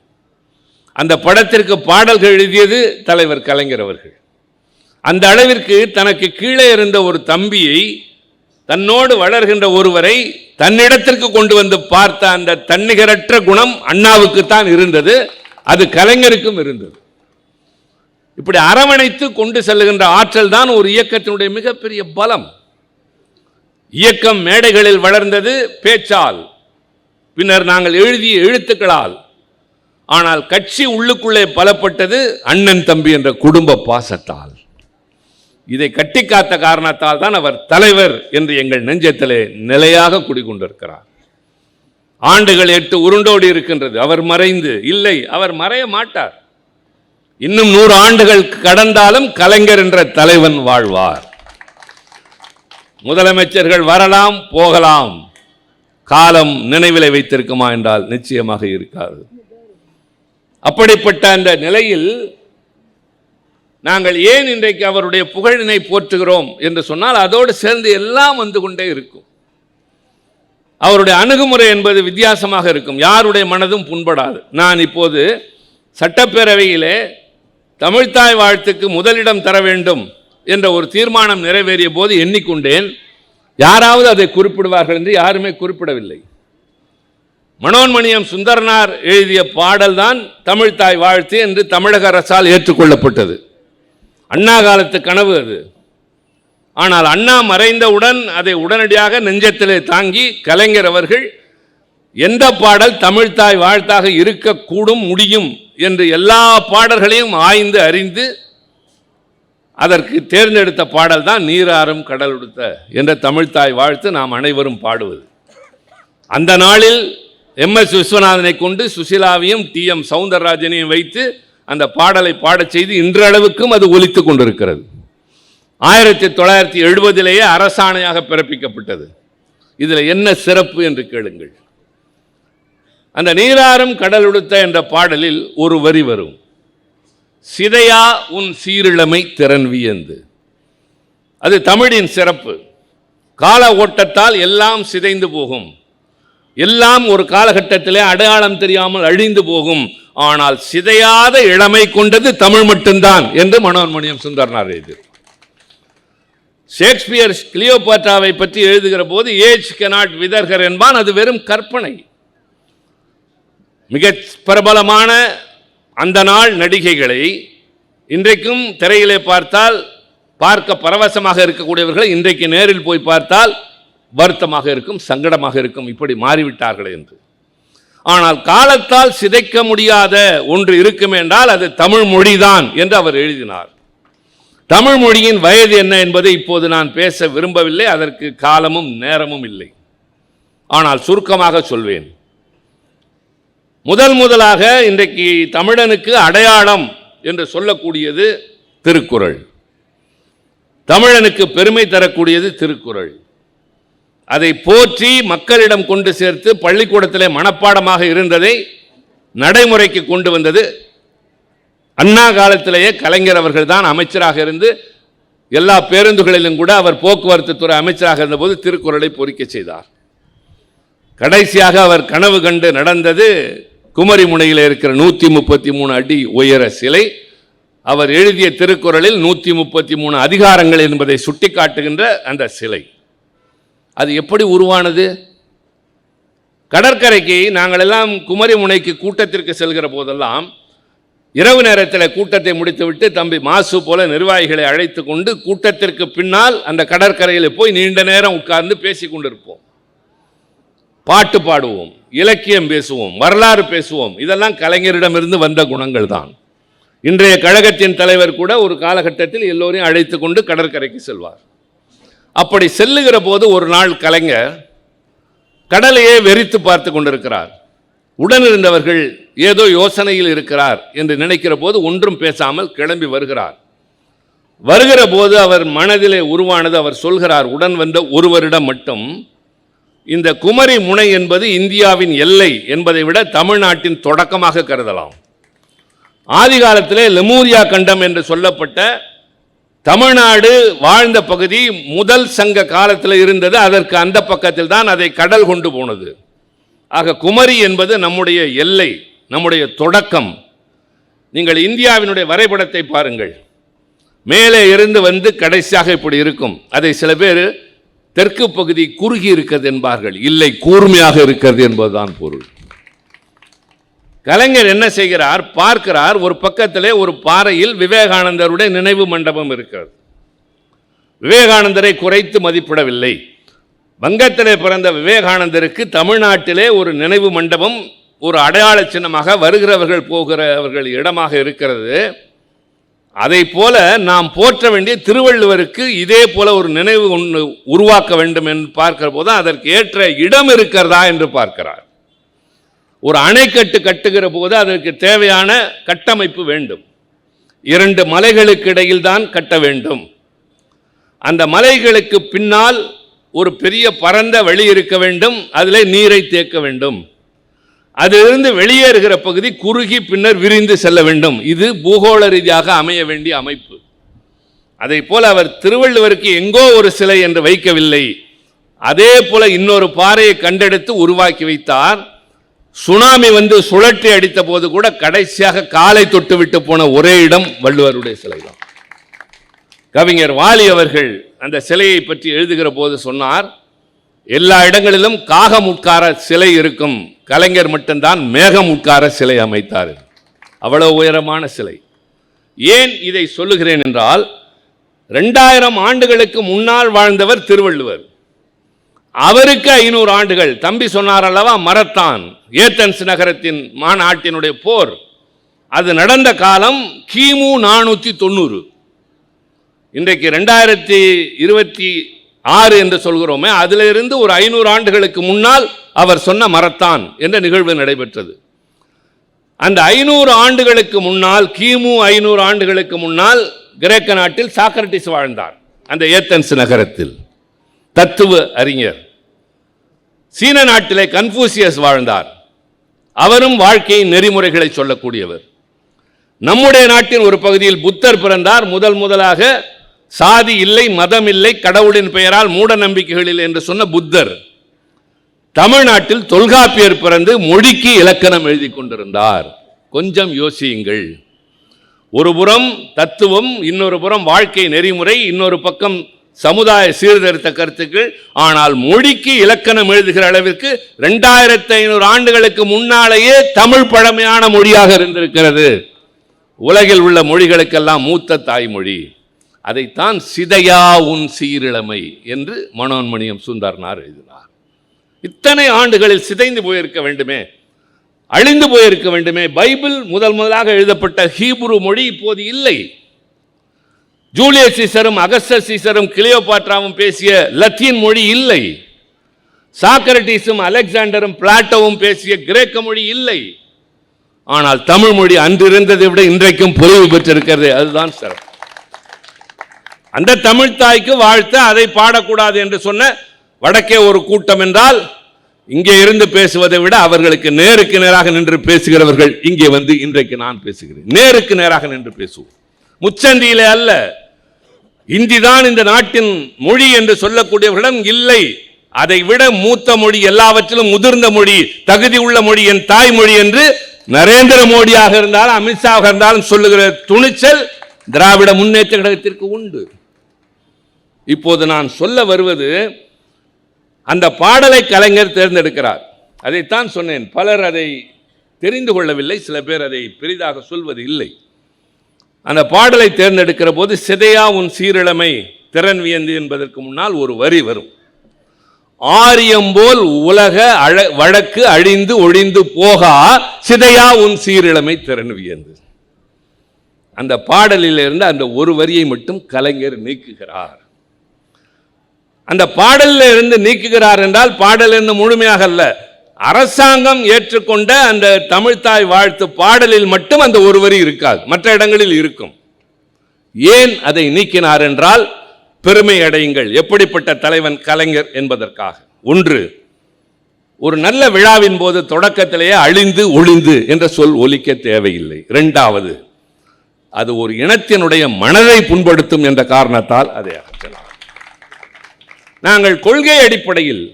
அந்த படத்திற்கு பாடல்கள் எழுதியது தலைவர் கலைஞர் அவர்கள். அந்த அளவிற்கு தனக்கு கீழே இருந்த ஒரு தம்பியை, தன்னோடு வளர்கின்ற ஒருவரை தன்னிடத்திற்கு கொண்டு வந்து பார்த்த அந்த தன்னிகரற்ற குணம் அண்ணாவுக்குத்தான் இருந்தது, அது கலைஞருக்கும் இருந்தது. இப்படி அரவணைத்து கொண்டு செல்லுகின்ற ஆற்றல் தான் ஒரு இயக்கத்தினுடைய மிகப்பெரிய பலம். இயக்கம் மேடைகளில் வளர்ந்தது பேச்சால், பின்னர் நாங்கள் எழுதிய எழுத்துக்களால். ஆனால் கட்சி உள்ளுக்குள்ளே பலப்பட்டது அண்ணன் தம்பி என்ற குடும்ப பாசத்தால். இதை கட்டி காத்த காரணத்தால் தான் அவர் தலைவர் என்று எங்கள் நெஞ்சத்திலே நிலையாக குடிகொண்டிருக்கிறார். ஆண்டுகள் 8 உருண்டோடி இருக்கின்றது. அவர் மறைந்து இல்லை, அவர் மறைய மாட்டார். இன்னும் 100 ஆண்டுகள் கடந்தாலும் கலைஞர் என்ற தலைவன் வாழ்வார். முதலமைச்சர்கள் வரலாம் போகலாம், காலம் நினைவிலை வைத்திருக்குமா என்றால் நிச்சயமாக இருக்காது. அப்படிப்பட்ட அந்த நிலையில் நாங்கள் ஏன் இன்றைக்கு அவருடைய புகழினை போற்றுகிறோம் என்று சொன்னால், அதோடு சேர்ந்து எல்லாம் வந்து கொண்டே இருக்கும். அவருடைய அணுகுமுறை என்பது வித்தியாசமாக இருக்கும், யாருடைய மனதும் புண்படாது. நான் இப்போது சட்டப்பேரவையிலே தமிழ்த்தாய் வாழ்த்துக்கு முதலிடம் தர வேண்டும் என்ற ஒரு தீர்மானம் நிறைவேறிய போது எண்ணிக்கொண்டேன், யாராவது அதை குறிப்பிடுவார்கள் என்று. யாருமே குறிப்பிடவில்லை. மனோன்மணியம் சுந்தரனார் எழுதிய பாடல்தான் தமிழ்த்தாய் வாழ்த்து என்று தமிழக அரசால் ஏற்றுக்கொள்ளப்பட்டது. அண்ணா காலத்து கனவு அது. ஆனால் அண்ணா மறைந்தவுடன் அதை உடனடியாக நெஞ்சத்திலே தாங்கி கலைஞர் அவர்கள் எந்த பாடல் தமிழ்த்தாய் வாழ்த்தாக இருக்கக்கூடும் முடியும் என்று எல்லா பாடல்களையும் ஆய்ந்து அறிந்து அதற்கு தேர்ந்தெடுத்த பாடல் தான் நீராறும் கடல் உடுத்த என்ற தமிழ்த்தாய் வாழ்த்து நாம் அனைவரும் பாடுவது. அந்த நாளில் MS விஸ்வநாதனை கொண்டு சுசிலாவையும் TM சௌந்தரராஜனையும் வைத்து அந்த பாடலை பாடச் செய்து இன்றளவுக்கும் அது ஒலித்து கொண்டிருக்கிறது. 1970 அரசாணையாக பிறப்பிக்கப்பட்டது. இதில் என்ன சிறப்பு என்று கேளுங்கள். அந்த நீராறும் கடல் உடுத்த என்ற பாடலில் ஒரு வரி வரும், சிதையா உன் சீரிழமை திறன் வியந்து. அது தமிழின் சிறப்பு. கால ஓட்டத்தால் எல்லாம் சிதைந்து போகும், எல்லாம் ஒரு காலகட்டத்திலே அடையாளம் தெரியாமல் அழிந்து போகும், ஆனால் சிதையாத இளமை கொண்டது தமிழ் மட்டும்தான் என்று மனோன்மணியம் சுந்தரனார் எழுதினார். ஷேக்ஸ்பியர் கிளியோபாட்ராவை பற்றி எழுதுகிற போது ஏஜ் கெனாட் விதர்கர் என்பான். அது வெறும் கற்பனை. மிக பிரபலமான அந்த நாள் நடிகைகளை இன்றைக்கும் திரையிலே பார்த்தால் பார்க்க பரவசமாக இருக்கக்கூடியவர்களை இன்றைக்கு நேரில் போய் பார்த்தால் வருத்தமாக இருக்கும், சங்கடமாக இருக்கும், இப்படி மாறிவிட்டார்கள் என்று. ஆனால் காலத்தால் சிதைக்க முடியாத ஒன்று இருக்கும் என்றால் அது தமிழ் மொழிதான் என்று அவர் எழுதினார். தமிழ் மொழியின் வயது என்ன என்பதை இப்போது நான் பேச விரும்பவில்லை, அதற்கு காலமும் நேரமும் இல்லை. ஆனால் சுருக்கமாக சொல்வேன். முதலாக இன்றைக்கு தமிழனுக்கு அடையாளம் என்று சொல்லக்கூடியது திருக்குறள். தமிழனுக்கு பெருமை தரக்கூடியது திருக்குறள். அதை போற்றி மக்களிடம் கொண்டு சேர்த்து பள்ளிக்கூடத்திலே மனப்பாடமாக இருந்ததை நடைமுறைக்கு கொண்டு வந்தது அண்ணா காலத்திலேயே. கலைஞர் அவர்கள் தான் அமைச்சராக இருந்து எல்லா பேருந்துகளிலும் கூட அவர் போக்குவரத்து துறை அமைச்சராக இருந்தபோது திருக்குறளை பொறிக்க செய்தார். கடைசியாக அவர் கனவு கண்டு நடந்தது குமரி முனையில் இருக்கிற 133 அடி உயர சிலை. அவர் எழுதிய திருக்குறளில் 133 அதிகாரங்கள் என்பதை சுட்டிக்காட்டுகின்ற அந்த சிலை. அது எப்படி உருவானது? கடற்கரைக்கு நாங்கள் எல்லாம் குமரி முனைக்கு கூட்டத்திற்கு செல்கிற போதெல்லாம் இரவு நேரத்தில் கூட்டத்தை முடித்துவிட்டு தம்பி மாசு போல நிர்வாகிகளை அழைத்து கொண்டு கூட்டத்திற்கு பின்னால் அந்த கடற்கரையில் போய் நீண்ட நேரம் உட்கார்ந்து பேசிக் கொண்டிருப்போம். பாட்டு பாடுவோம், இலக்கியம் பேசுவோம், வரலாறு பேசுவோம். இதெல்லாம் கலைஞரிடமிருந்து வந்த குணங்கள் தான். இன்றைய கழகத்தின் தலைவர் கூட ஒரு காலகட்டத்தில் எல்லோரையும் அழைத்து கொண்டு கடற்கரைக்கு செல்வார். அப்படி செல்லுகிற போது ஒரு நாள் கலைஞர் கடலையே வெறித்து பார்த்து கொண்டிருக்கிறார். உடனிருந்தவர்கள் ஏதோ யோசனையில் இருக்கிறார் என்று நினைக்கிற போது ஒன்றும் பேசாமல் கிளம்பி வருகிறார். வருகிற போது அவர் மனதிலே உருவானது. அவர் சொல்கிறார், உடன் வந்த ஒருவரிடம் மட்டும், இந்த குமரி முனை என்பது இந்தியாவின் எல்லை என்பதை விட தமிழ்நாட்டின் தொடக்கமாக கருதலாம். ஆதி காலத்திலே லெமூரியா கண்டம் என்று சொல்லப்பட்ட தமிழ்நாடு வாழ்ந்த பகுதி முதல் சங்க காலத்தில் இருந்தது. அதற்கு அந்த பக்கத்தில் தான் அதை கடல் கொண்டு போனது. ஆக குமரி என்பது நம்முடைய எல்லை, நம்முடைய தொடக்கம். நீங்கள் இந்தியாவினுடைய வரைபடத்தை பாருங்கள். மேலே இருந்து வந்து கடைசியாக இப்படி இருக்கும். அதை சில பேர் தெற்கு பகுதி குறுகி இருக்கிறது என்பார்கள். இல்லை, கூர்மையாக இருக்கிறது என்பதுதான் பொருள். கலைஞர் என்ன செய்கிறார்? பார்க்கிறார், ஒரு பக்கத்திலே ஒரு பாறையில் விவேகானந்தருடைய நினைவு மண்டபம் இருக்கிறது. விவேகானந்தரை குறைத்து மதிப்பிடவில்லை. வங்கத்திலே பிறந்த விவேகானந்தருக்கு தமிழ்நாட்டிலே ஒரு நினைவு மண்டபம் ஒரு அடையாள சின்னமாக வருகிறவர்கள் போகிறவர்கள் இடமாக இருக்கிறது. அதை போல நாம் போற்ற வேண்டிய திருவள்ளுவருக்கு இதே போல ஒரு நினைவு ஒன்று உருவாக்க வேண்டும் என்று பார்க்கிற போது அதற்கு ஏற்ற இடம் இருக்கிறதா என்று பார்க்கிறார். ஒரு அணைக்கட்டு கட்டுகிற போது அதற்கு தேவையான கட்டமைப்பு வேண்டும். 2 மலைகளுக்கு இடையில் தான் கட்ட வேண்டும். அந்த மலைகளுக்கு பின்னால் ஒரு பெரிய பரந்த வெளி இருக்க வேண்டும். அதிலே நீரை தேக்க வேண்டும். அதிலிருந்து வெளியேறுகிற பகுதி குறுகி பின்னர் விரிந்து செல்ல வேண்டும். இது பூகோள ரீதியாக அமைய வேண்டிய அமைப்பு. அதை போல அவர் திருவள்ளுவருக்கு எங்கோ ஒரு சிலை என்று வைக்கவில்லை. அதே போல இன்னொரு பாறையை கண்டெடுத்து உருவாக்கி வைத்தார். சுனாமி வந்து சுழற்றி அடித்த போது கூட கடைசியாக காலை தொட்டு விட்டு போன ஒரே இடம் வள்ளுவருடைய சிலை தான். கவிஞர் வாலி அவர்கள் அந்த சிலையை பற்றி எழுதுகிற போது சொன்னார், எல்லா இடங்களிலும் காகம் உட்கார சிலை இருக்கும், கலைஞர் மட்டும்தான் மேகம் உட்கார சிலை அமைத்தார். அவ்வளவு உயரமான சிலை. ஏன் இதை சொல்லுகிறேன் என்றால், 2000 ஆண்டுகளுக்கு முன்னால் வாழ்ந்தவர் திருவள்ளுவர். அவருக்கு 500 ஆண்டுகள். தம்பி சொன்னார் அல்லவா, மரத்தான் ஏத்தன்ஸ் நகரத்தின் மாநாட்டினுடைய போர், அது நடந்த காலம் கிமு 490. இன்றைக்கு 2026 என்று சொல்கிறோமே, அதிலிருந்து ஒரு 500 ஆண்டுகளுக்கு முன்னால் அவர் சொன்ன மரத்தான் என்ற நிகழ்வு நடைபெற்றது. அந்த 500 ஆண்டுகளுக்கு முன்னால், கிமு 500 ஆண்டுகளுக்கு முன்னால் கிரேக்க நாட்டில் சாக்ரட்டிஸ் வாழ்ந்தார். அந்த ஏத்தன்ஸ் நகரத்தில் தத்துவ அறிஞர். சீன நாட்டிலே கன்ஃபூசியஸ் வாழ்ந்தார். அவரும் வாழ்க்கையின் நெறிமுறைகளை சொல்லக்கூடியவர். நம்முடைய நாட்டின் ஒரு பகுதியில் புத்தர் பிறந்தார். முதலாக சாதி இல்லை, மதம் இல்லை, கடவுளின் பெயரால் மூட நம்பிக்கைகளில் என்று சொன்ன புத்தர் தமிழ்நாட்டில் தொல்காப்பியர் பிறந்து மொழிக்கு இலக்கணம் எழுதி கொண்டிருந்தார். கொஞ்சம் யோசியுங்கள். ஒரு புறம் தத்துவம், இன்னொரு புறம் வாழ்க்கை நெறிமுறை, இன்னொரு பக்கம் சமுதாய சீர்திருத்த கருத்துக்கள். ஆனால் மொழிக்கு இலக்கணம் எழுதுகிற அளவிற்கு 2500 ஆண்டுகளுக்கு முன்னாலேயே தமிழ் பழமையான மொழியாக இருந்திருக்கிறது. உலகில் உள்ள மொழிகளுக்கெல்லாம் மூத்த தாய்மொழி. அதைத்தான் சிதையா உன் சீரிழமை என்று மனோன்மணியம் சுந்தரனார் எழுதினார். இத்தனை ஆண்டுகளில் சிதைந்து போயிருக்க வேண்டுமே, அழிந்து போயிருக்க வேண்டுமே. பைபிள் முதலாக எழுதப்பட்ட ஹீப்ரு மொழி இப்போது இல்லை. ஜூலியஸ் சீசரும் அகஸ்டஸ் சீசரும் கிளியோபாட்ராவும் பேசிய லத்தீன் மொழி இல்லை. சாக்ரட்டிஸும் அலெக்சாண்டரும் பிளாட்டோவும் பேசிய கிரேக்க மொழி இல்லை. ஆனால் தமிழ் மொழி அன்று இருந்ததை விட இன்றைக்கும் பொலிவு பெற்றிருக்கிறது. அதுதான் சிறப்பு. அந்த தமிழ் தாய்க்கு வாழ்த்து, அதை பாடக்கூடாது என்று சொன்ன வடக்கே ஒரு கூட்டம் என்றால் இங்கே இருந்து பேசுவதை விட அவர்களுக்கு நேருக்கு நேராக நின்று பேசுகிறவர்கள் இங்கே வந்து இன்றைக்கு நான் பேசுகிறேன். நேருக்கு நேராக நின்று பேசுவோம், முச்சந்தியிலே அல்ல. இந்தி தான் இந்த நாட்டின் மொழி என்று சொல்லக்கூடியவர்களிடம் இல்லை, அதை விட மூத்த மொழி, எல்லாவற்றிலும் முதிர்ந்த மொழி, தகுதி உள்ள மொழி, என் தாய்மொழி என்று நரேந்திர மோடியாக இருந்தாலும் அமித்ஷாவாக இருந்தாலும் சொல்லுகிற துணிச்சல் திராவிட முன்னேற்ற கழகத்திற்கு உண்டு. இப்போது நான் சொல்ல வருவது, அந்த பாடலை கலைஞர் தேர்ந்தெடுக்கிறார். அதைத்தான் சொன்னேன். பலர் அதை தெரிந்து கொள்ளவில்லை, சில பேர் அதை பெரிதாக சொல்வது இல்லை. அந்த பாடலை தேர்ந்தெடுக்கிற போது சிதையா உன் சீரிழமை திறன் வியந்து என்பதற்கு முன்னால் ஒரு வரி வரும். ஆரியம் போல் உலக வழக்கு அழிந்து ஒழிந்து போகா, சிதையா உன் சீரிழமை திறன் வியந்து. அந்த பாடலில் இருந்து அந்த ஒரு வரியை மட்டும் கலைஞர் நீக்குகிறார். அந்த பாடலில் இருந்து நீக்குகிறார் என்றால் பாடல் என்று முழுமையாக அல்ல, அரசாங்கம் ஏற்றுக்கொண்ட அந்த தமிழ்தாய் வாழ்த்து பாடலில் மட்டும் அந்த ஒரு வரி இருக்காது, மற்ற இடங்களில் இருக்கும். ஏன் அதை நீக்கினார் என்றால், பெருமை அடையுங்கள் எப்படிப்பட்ட தலைவன் கலைஞர் என்பதற்காக. ஒன்று, ஒரு நல்ல விழாவின் போது தொடக்கத்திலேயே அழிந்து ஒளிந்து என்ற சொல் ஒலிக்க தேவையில்லை. இரண்டாவது, அது ஒரு இனத்தினுடைய மனதை புண்படுத்தும் என்ற காரணத்தால் அதை அகற்றலாம். நாங்கள் கொள்கை அடிப்படையில்,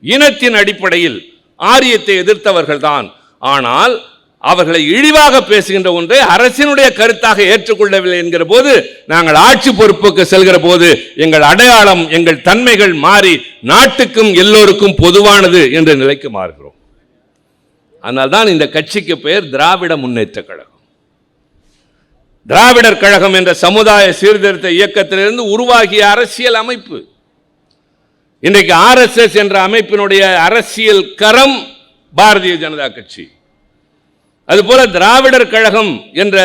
இனத்தின் அடிப்படையில் ஆரியத்தை எதிர்த்தவர்கள் தான். ஆனால் அவர்களை இழிவாக பேசுகின்ற ஒன்றை அரசினுடைய கருத்தாக ஏற்றுக்கொள்ளவில்லை என்கிற போது, நாங்கள் ஆட்சி பொறுப்புக்கு செல்கிற போது எங்கள் அடையாளம், எங்கள் தன்மைகள் மாறி நாட்டுக்கும் எல்லோருக்கும் பொதுவானது என்ற நிலைக்கு மாறுகிறோம். அதனால்தான் இந்த கட்சிக்கு பெயர் திராவிட முன்னேற்ற கழகம். திராவிடர் கழகம் என்ற சமுதாய சீர்திருத்த இயக்கத்திலிருந்து உருவாகிய அரசியல் அமைப்பு. இன்றைக்கு RSS என்ற அமைப்பினுடைய அரசியல் கரம் பாரதிய ஜனதா கட்சி. அதுபோல திராவிடர் கழகம் என்ற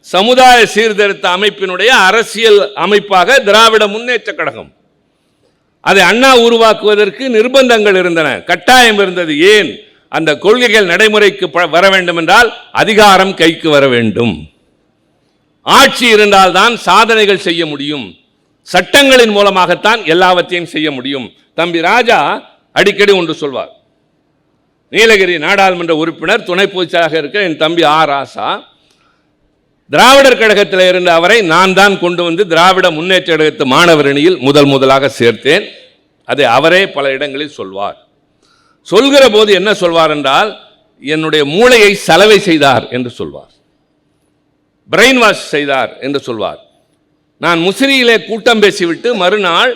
சமுதாய சீர்திருத்த அமைப்பினுடைய அரசியல் அமைப்பாக திராவிட முன்னேற்ற கழகம். அதை அண்ணா உருவாக்குவதற்கு நிர்பந்தங்கள் இருந்தன, கட்டாயம் இருந்தது. ஏன்? அந்த கொள்கைகள் நடைமுறைக்கு வர வேண்டும் என்றால் அதிகாரம் கைக்கு வர வேண்டும், ஆட்சி இருந்தால்தான் சாதனைகள் செய்ய முடியும், சட்டங்களின் மூலமாகத்தான் எல்லாவற்றையும் செய்ய முடியும். தம்பி ராஜா அடிக்கடி ஒன்று சொல்வார். நீலகிரி நாடாளுமன்ற உறுப்பினர், துணை பொதுச்செயலாளராக இருக்கிற என் தம்பி ராசா, திராவிடர் கழகத்தில் இருந்த அவரை நான் தான் கொண்டு வந்து திராவிட முன்னேற்ற கழகத்து மாணவர் அணியில் முதலாக சேர்த்தேன். அதை அவரே பல இடங்களில் சொல்வார். சொல்கிற போது என்ன சொல்வார் என்றால், என்னுடைய மூளையை சலவை செய்தார் என்று சொல்வார், பிரெயின் வாஷ் செய்தார் என்று சொல்வார். நான் முசிறியிலே கூட்டம் பேசிவிட்டு மறுநாள்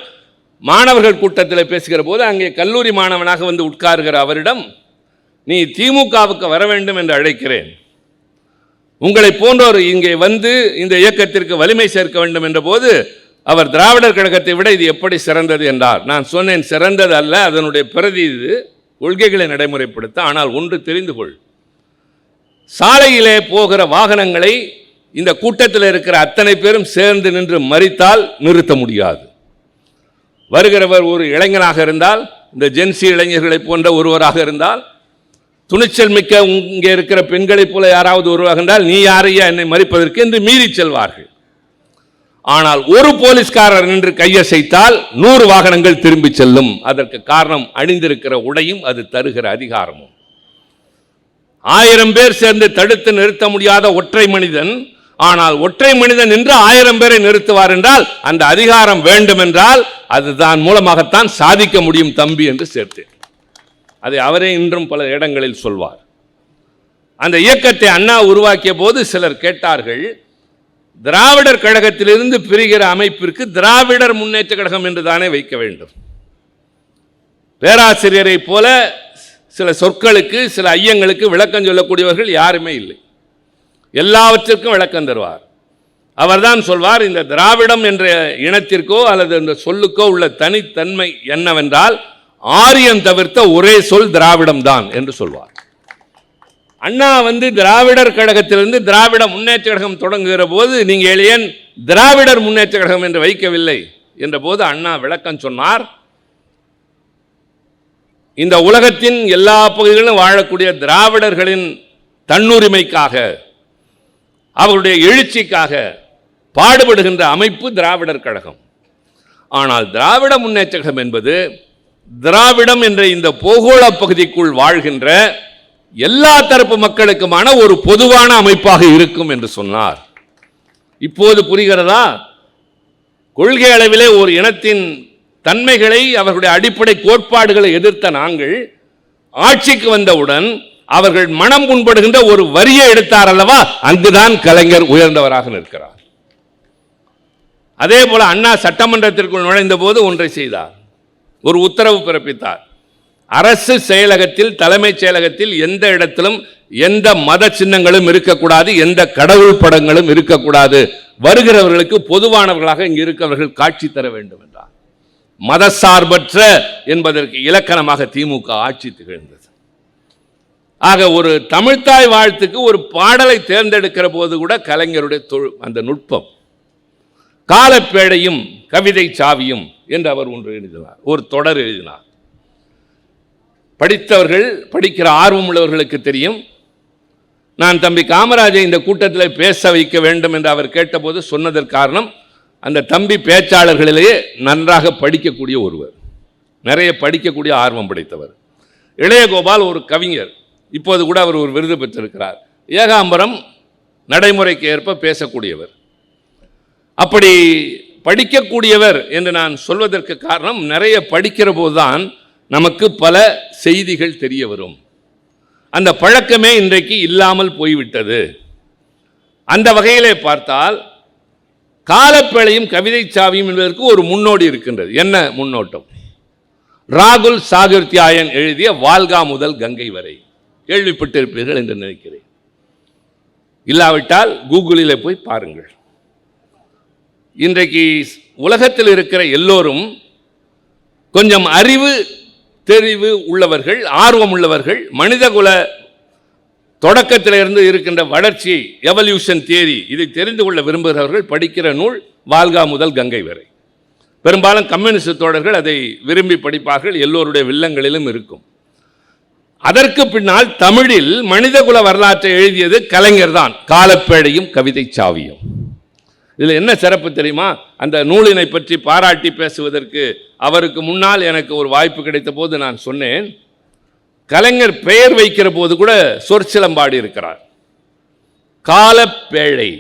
மாணவர்கள் கூட்டத்தில் பேசுகிற போது அங்கே கல்லூரி மாணவனாக வந்து உட்காருகிற அவரிடம், நீ திமுகவுக்கு வர வேண்டும் என்று அழைக்கிறேன், உங்களை போன்றோர் இங்கே வந்து இந்த இயக்கத்திற்கு வலிமை சேர்க்க வேண்டும் என்ற போது அவர் திராவிடர் கழகத்தை விட இது எப்படி சிறந்தது என்றார். நான் சொன்னேன், சிறந்தது அல்ல, அதனுடைய பிரதி இது, கொள்கைகளை நடைமுறைப்படுத்த. ஆனால் ஒன்று தெரிந்து கொள், சாலையிலே போகிற வாகனங்களை இந்த கூட்டத்தில் இருக்கிற அத்தனை பேரும் சேர்ந்து நின்று மறித்தால் நிறுத்த முடியாது. வருகிறவர் ஒரு இளைஞனாக இருந்தால், இந்த ஜென்சி இளைஞர்களை போன்ற ஒருவராக இருந்தால், துணிச்சல் மிக்க இங்கே இருக்கிற பெண்களைப் போல யாராவது ஒருவராக இருந்தால், நீ யாரையா என்னை மறிப்பதற்கு என்று மீறி செல்வார்கள். ஆனால் ஒரு போலீஸ்காரர் நின்று கையசைத்தால் 100 வாகனங்கள் திரும்பி செல்லும். அதற்கு காரணம் அணிந்திருக்கிற உடையும் அது தருகிற அதிகாரமும். 1000 பேர் சேர்ந்து தடுத்து நிறுத்த முடியாத ஒற்றை மனிதன், ஆனால் ஒற்றை மனிதன் என்று 1000 பேரை நிறுத்துவார் என்றால் அந்த அதிகாரம் வேண்டும் என்றால் அதுதான் மூலமாகத்தான் சாதிக்க முடியும் தம்பி என்று சேர்த்தேன். அதை அவரே இன்றும் பல இடங்களில் சொல்வார். அந்த இயக்கத்தை அண்ணா உருவாக்கிய போது சிலர் கேட்டார்கள், திராவிடர் கழகத்திலிருந்து பிரிகிற அமைப்பிற்கு திராவிடர் முன்னேற்ற கழகம் என்று தானே வைக்க வேண்டும். பேராசிரியரை போல சில சொற்களுக்கு, சில ஐயங்களுக்கு விளக்கம் சொல்லக்கூடியவர்கள் யாருமே இல்லை. எல்லாவற்றிற்கும் விளக்கம் தருவார். அவர்தான் சொல்வார், இந்த திராவிடம் என்ற இனத்திற்கோ அல்லது இந்த சொல்லுக்கோ உள்ள தனித்தன்மை என்னவென்றால் ஆரியம் தவிர்த்த ஒரே சொல் திராவிடம் தான் என்று சொல்வார். அண்ணா வந்து திராவிடர் கழகத்திலிருந்து திராவிட முன்னேற்ற கழகம் தொடங்குகிற போது நீங்கள் ஏன் திராவிடர் முன்னேற்ற கழகம் என்று வைக்கவில்லை என்ற போது அண்ணா விளக்கம் சொன்னார், இந்த உலகத்தின் எல்லா பகுதிகளிலும் வாழக்கூடிய திராவிடர்களின் தன்னுரிமைக்காக, அவருடைய எழுச்சிக்காக பாடுபடுகின்ற அமைப்பு திராவிடர் கழகம். ஆனால் திராவிட முன்னேற்ற கழகம் என்பது திராவிடம் என்ற இந்த பூகோள பகுதிக்குள் வாழ்கின்ற எல்லா தரப்பு மக்களுக்குமான ஒரு பொதுவான அமைப்பாக இருக்கும் என்று சொன்னார். இப்போது புரிகிறதா? கொள்கை அளவிலே ஒரு இனத்தின் தன்மைகளை, அவர்களுடைய அடிப்படை கோட்பாடுகளை எதிர்த்த நாங்கள் ஆட்சிக்கு வந்தவுடன் அவர்கள் மனம் புண்படுகின்ற ஒரு வரியை எடுத்தார் அல்லவா, அங்குதான் கலைஞர் உயர்ந்தவராக நிற்கிறார். அதே போல அண்ணா சட்டமன்றத்திற்குள் நுழைந்த போது ஒன்றை செய்தார், ஒரு உத்தரவு பிறப்பித்தார். அரசு செயலகத்தில், தலைமைச் செயலகத்தில் எந்த இடத்திலும் எந்த மத சின்னங்களும் இருக்கக்கூடாது, எந்த கடவுள் படங்களும் இருக்கக்கூடாது, வருகிறவர்களுக்கு பொதுவானவர்களாக இங்கு இருக்கவர்கள் காட்சி தர வேண்டும் என்றார். மதசார்பற்ற என்பதற்கு இலக்கணமாக திமுக ஆட்சி திகழ்ந்தது. ஆக ஒரு தமிழ்த்தாய் வாழ்த்துக்கு ஒரு பாடலை தேர்ந்தெடுக்கிற போது கூட கலைஞருடைய அந்த நுட்பம், காலப்பேழையும் கவிதை சாவியும் என்று அவர் ஒன்று எழுதினார், ஒரு தொடர் எழுதினார். படித்தவர்கள், படிக்கிற ஆர்வம் உள்ளவர்களுக்கு தெரியும். நான் தம்பி காமராஜை இந்த கூட்டத்தில் பேச வைக்க வேண்டும் என்று அவர் கேட்டபோது சொன்னதற்கு காரணம், அந்த தம்பி பேச்சாளர்களிலேயே நன்றாக படிக்கக்கூடிய ஒருவர், நிறைய படிக்கக்கூடிய ஆர்வம் படைத்தவர். இளையகோபால் ஒரு கவிஞர், இப்போது கூட அவர் ஒரு விருது பெற்றிருக்கிறார். ஏகாம்பரம் நடைமுறைக்கு ஏற்ப பேசக்கூடியவர். அப்படி படிக்கக்கூடியவர் என்று நான் சொல்வதற்கு காரணம், நிறைய படிக்கிற போதுதான் நமக்கு பல செய்திகள் தெரிய வரும். அந்த பழக்கமே இன்றைக்கு இல்லாமல் போய்விட்டது. அந்த வகையிலே பார்த்தால் காலப்பேழையும் கவிதை சாவியும் என்பதற்கு ஒரு முன்னோடி இருக்கின்றது. என்ன முன்னோட்டம்? ராகுல் சாகித்யாயன் எழுதிய வால்கா முதல் கங்கை வரை கேள்விப்பட்டிருப்பீர்கள் என்று நினைக்கிறேன். இல்லாவிட்டால் கூகுளில் போய் பாருங்கள். இன்றைக்கு உலகத்தில் இருக்கிற எல்லோரும் கொஞ்சம் அறிவு தெரிவு உள்ளவர்கள், ஆர்வம் உள்ளவர்கள், மனிதகுல தொடக்கத்திலிருந்து இருக்கின்ற வளர்ச்சி, எவல்யூஷன் தியரி, இதை தெரிந்து கொள்ள விரும்புகிறவர்கள் படிக்கிற நூல் வால்கா முதல் கங்கை வரை. பெரும்பாலும் கம்யூனிஸ்ட் தோழர்கள் அதை விரும்பி படிப்பார்கள், எல்லோருடைய வில்லங்களிலும் இருக்கும். அதற்கு பின்னால் தமிழில் மனிதகுல வரலாற்றை எழுதியது கலைஞர் தான், காலப்பேழையும் கவிதை சாவியும். இதில் என்ன சிறப்பு தெரியுமா? அந்த நூலினை பற்றி பாராட்டி பேசுவதற்கு அவருக்கு முன்னால் எனக்கு ஒரு வாய்ப்பு கிடைத்த போது நான் சொன்னேன், கலைஞர் பெயர் வைக்கிற போது கூட சொற்சிலம்பாடி இருக்கிறார். காலப்பேழை,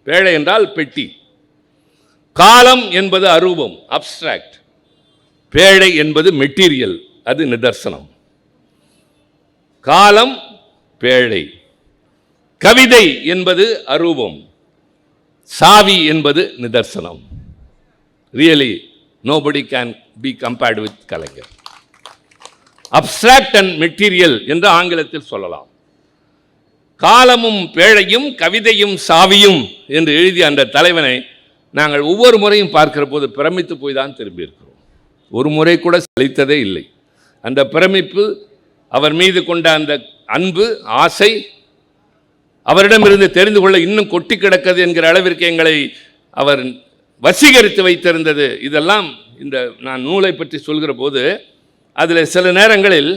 பேழை என்றால் பெட்டி, காலம் என்பது அரூபம், அப்ஸ்ட்ராக்ட், பேழை என்பது மெட்டீரியல், அது நிதர்சனம். காலம் பேழை, கவிதை என்பது அரூபம், சாவி என்பது நிதர்சனம். Really nobody can be compared with Kalaignar. Abstract and material என்று ஆங்கிலத்தில் சொல்லலாம். காலமும் பேழையும் கவிதையும் சாவியும் என்று எழுதிய அந்த தலைவனை நாங்கள் ஒவ்வொரு முறையும் பார்க்கிற போது பிரமித்து போய் தான் திரும்பியிருக்கிறோம். ஒரு முறை கூட சலித்ததே இல்லை. அந்த பிரமிப்பு, அவர் மீது கொண்ட அந்த அன்பு, ஆசை, அவரிடமிருந்து தெரிந்து கொள்ள இன்னும் கொட்டி கிடக்கிறது என்கிற அளவிற்கு எங்களை அவர் வசீகரித்து வைத்திருந்தது. இதெல்லாம் இந்த நான் நூலை பற்றி சொல்கிற போது அதில் சில நேரங்களில்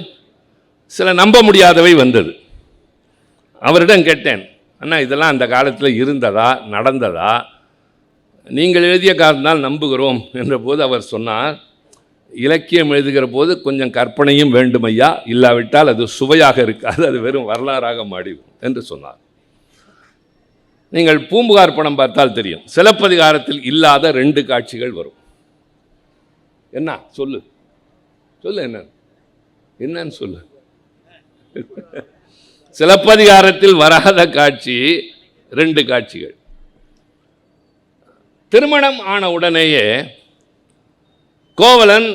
சில நம்ப முடியாதவை வந்தது. அவரிடம் கேட்டேன், அண்ணா இதெல்லாம் அந்த காலத்தில் இருந்ததா, நடந்ததா? நீங்கள் எழுதிய காரணத்தால் நம்புகிறோம் என்ற போது அவர் சொன்னார், இலக்கியம் எழுதுகிற போது கொஞ்சம் கற்பனையும் வேண்டும் ஐயா, இல்லாவிட்டால் அது சுவையாக இருக்காது, அது வெறும் வரலாறாக மாறிடும் என்று சொன்னார். நீங்கள் பூம்புகார் படம் பார்த்தால் தெரியும், சிலப்பதிகாரத்தில் இல்லாத 2 காட்சிகள் வரும். என்ன சொல்லு சொல்லு, என்னன்னு சொல்லு. சிலப்பதிகாரத்தில் வராத காட்சி 2 காட்சிகள். திருமணம் ஆன உடனேயே கோவலன்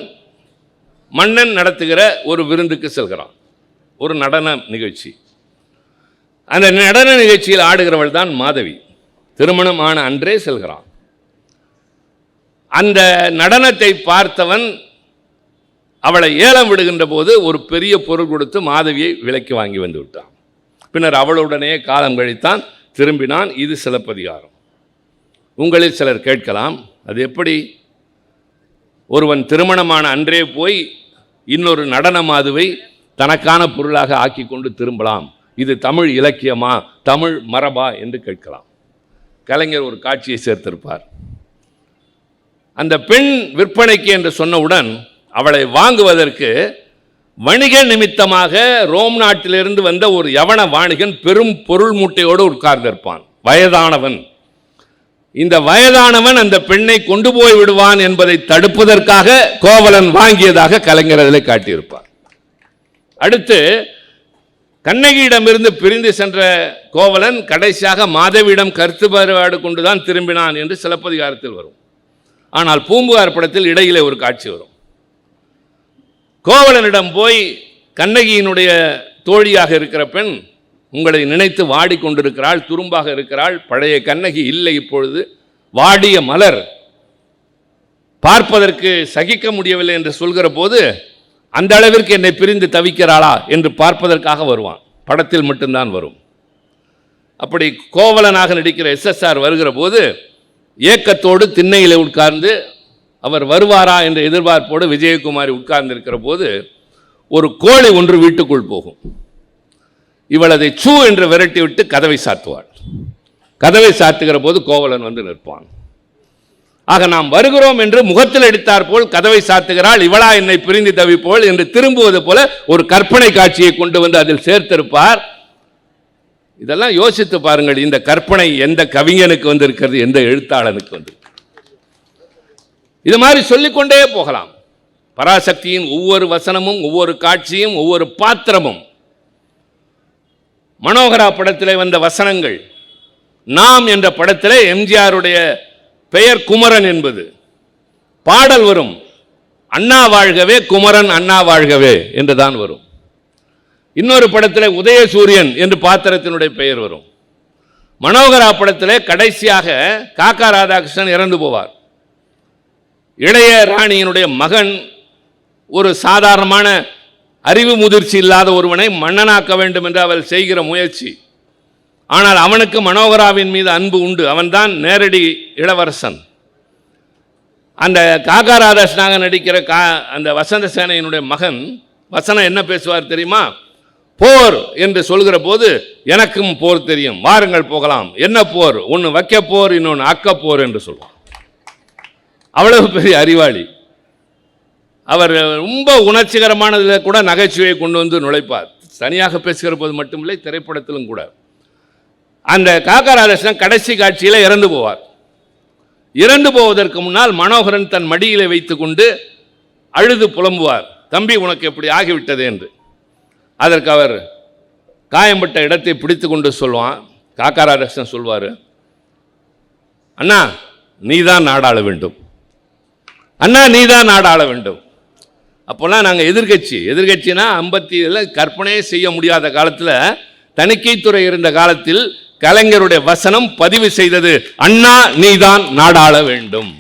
மன்னன் நடத்துகிற ஒரு விருந்துக்கு செல்கிறான், ஒரு நடன நிகழ்ச்சி. அந்த நடன நிகழ்ச்சியில் ஆடுகிறவள் தான் மாதவி. திருமணம் ஆன அன்றே செல்கிறான். அந்த நடனத்தை பார்த்தவன் அவளை ஏலம் விடுகின்ற போது ஒரு பெரிய பொருள் கொடுத்து மாதவியை விலைக்கு வாங்கி வந்து விட்டான். பின்னர் அவளுடனே காலம் கழித்தான், திரும்பினான். இது சிலப்பதிகாரம். உங்களில் சிலர் கேட்கலாம், அது எப்படி ஒருவன் திருமணமான அன்றே போய் இன்னொரு நடன மாதுவை தனக்கான பொருளாக ஆக்கி கொண்டு திரும்பலாம், இது தமிழ் இலக்கியமா, தமிழ் மரபா என்று கேட்கலாம். கலைஞர் ஒரு காட்சியை சேர்த்திருப்பார். அந்த பெண் விற்பனைக்கு என்று சொன்னவுடன் அவளை வாங்குவதற்கு வணிக நிமித்தமாக ரோம் நாட்டிலிருந்து வந்த ஒரு யவன வாணிகன் பெரும் பொருள் மூட்டையோடு உட்கார்ந்திருப்பான், வயதானவன். இந்த வயதானவன் அந்த பெண்ணை கொண்டு போய் விடுவான் என்பதை தடுப்பதற்காக கோவலன் வாங்கியதாக கலைஞர் அதில் காட்டியிருப்பார். அடுத்து கண்ணகியிடமிருந்து பிரிந்து சென்ற கோவலன் கடைசியாக மாதவியிடம் கருத்து வேறுபாடு கொண்டுதான் திரும்பினான் என்று சிலப்பதிகாரத்தில் வரும். ஆனால் பூம்புகார் படத்தில் இடையிலே ஒரு காட்சி வரும். கோவலனிடம் போய் கண்ணகியினுடைய தோழியாக இருக்கிற பெண் உங்களை நினைத்து வாடிக்கொண்டிருக்கிறாள், துரும்பாக இருக்கிறாள், பழைய கண்ணகி இல்லை, இப்பொழுது வாடிய மலர், பார்ப்பதற்கு சகிக்க முடியவில்லை என்று சொல்கிற போது அந்த அளவிற்கு என்னை பிரிந்து தவிக்கிறாளா என்று பார்ப்பதற்காக வருவான். படத்தில் மட்டும்தான் வரும். அப்படி கோவலனாக நடிக்கிற SSR வருகிற போது ஏக்கத்தோடு திண்ணையில் உட்கார்ந்து அவர் வருவாரா என்ற எதிர்பார்ப்போடு விஜயகுமாரி உட்கார்ந்து இருக்கிற போது ஒரு கோழி ஒன்று வீட்டுக்குள் போகும். இவள் அதை சூ என்று விரட்டி விட்டு கதவை சாத்துவாள். கதவை சாத்துகிற போது கோவலன் வந்து நிற்பான். ஆக நாம் வருகிறோம் என்று முகத்தில் அடித்தார் போல் கதவை சாத்துகிறாள், இவளா என்னை பிரிந்து தவிப்போல் என்று திரும்புவது போல ஒரு கற்பனை காட்சியை கொண்டு வந்து அதில் சேர்த்திருப்பார். இதெல்லாம் யோசித்து பாருங்கள், இந்த கற்பனை எந்த கவிஞனுக்கு வந்திருக்கிறது, எந்த எழுத்தாளனுக்கு வந்து. இது மாதிரி சொல்லிக்கொண்டே போகலாம். பராசக்தியின் ஒவ்வொரு வசனமும், ஒவ்வொரு காட்சியும், ஒவ்வொரு பாத்திரமும். மனோகரா படத்திலே வந்த வசனங்கள், நாம் என்ற படத்திலே எம்ஜிஆருடைய பெயர் குமரன் என்பது. பாடல் வரும், அண்ணா வாழ்கவே குமரன் அண்ணா வாழ்கவே என்றுதான் வரும். இன்னொரு படத்திலே உதயசூரியன் என்று பாத்திரத்தினுடைய பெயர் வரும். மனோகரா படத்திலே கடைசியாக காக்கா ராதாகிருஷ்ணன் இறந்து போவார். இளைய ராணியினுடைய மகன் ஒரு சாதாரணமான அறிவு முதிர்ச்சி இல்லாத ஒருவனை மன்னனாக்க வேண்டும் என்று அவள் செய்கிற முயற்சி. ஆனால் அவனுக்கு மனோகராவின் மீது அன்பு உண்டு. அவன்தான் நேரடி இளவரசன். அந்த காக்கா ராதாகிருஷ்ணனாக நடிக்கிற அந்த வசந்த சேனையினுடைய மகன் வசனம் என்ன பேசுவார் தெரியுமா? போர் என்று சொல்கிற போது எனக்கும் போர் தெரியும், வாருங்கள் போகலாம். என்ன போர்? ஒன்று வைக்க போர், இன்னொன்று அக்க போர் என்று சொல்வார். அவ்வளவு பெரிய அறிவாளி அவர். ரொம்ப உணர்ச்சிகரமானதில் கூட நகைச்சுவையை கொண்டு வந்து நுழைப்பார். தனியாக பேசுகிற போது மட்டுமில்லை, திரைப்படத்திலும் கூட. அந்த காக்கா ராதாகிருஷ்ணன் கடைசி காட்சியில் இறந்து போவார். இறந்து போவதற்கு முன்னால் மனோகரன் தன் மடியிலே வைத்து கொண்டு அழுது புலம்புவார், தம்பி உனக்கு எப்படி ஆகிவிட்டது என்று. அதற்கு அவர் காயம்பட்ட இடத்தை பிடித்து கொண்டு சொல்வான். காக்கா ராதாகிருஷ்ணன் சொல்வார், அண்ணா நீதான் நாடாள வேண்டும், அண்ணா நீதான் நாடாள வேண்டும். அப்போல்லாம் நாங்கள் எதிர்கட்சினா 50 கற்பனையே செய்ய முடியாத காலத்தில், தணிக்கைத்துறை இருந்த காலத்தில் கலைஞருடைய வசனம் பதிவு செய்தது, அண்ணா நீதான் நாடாள வேண்டும்.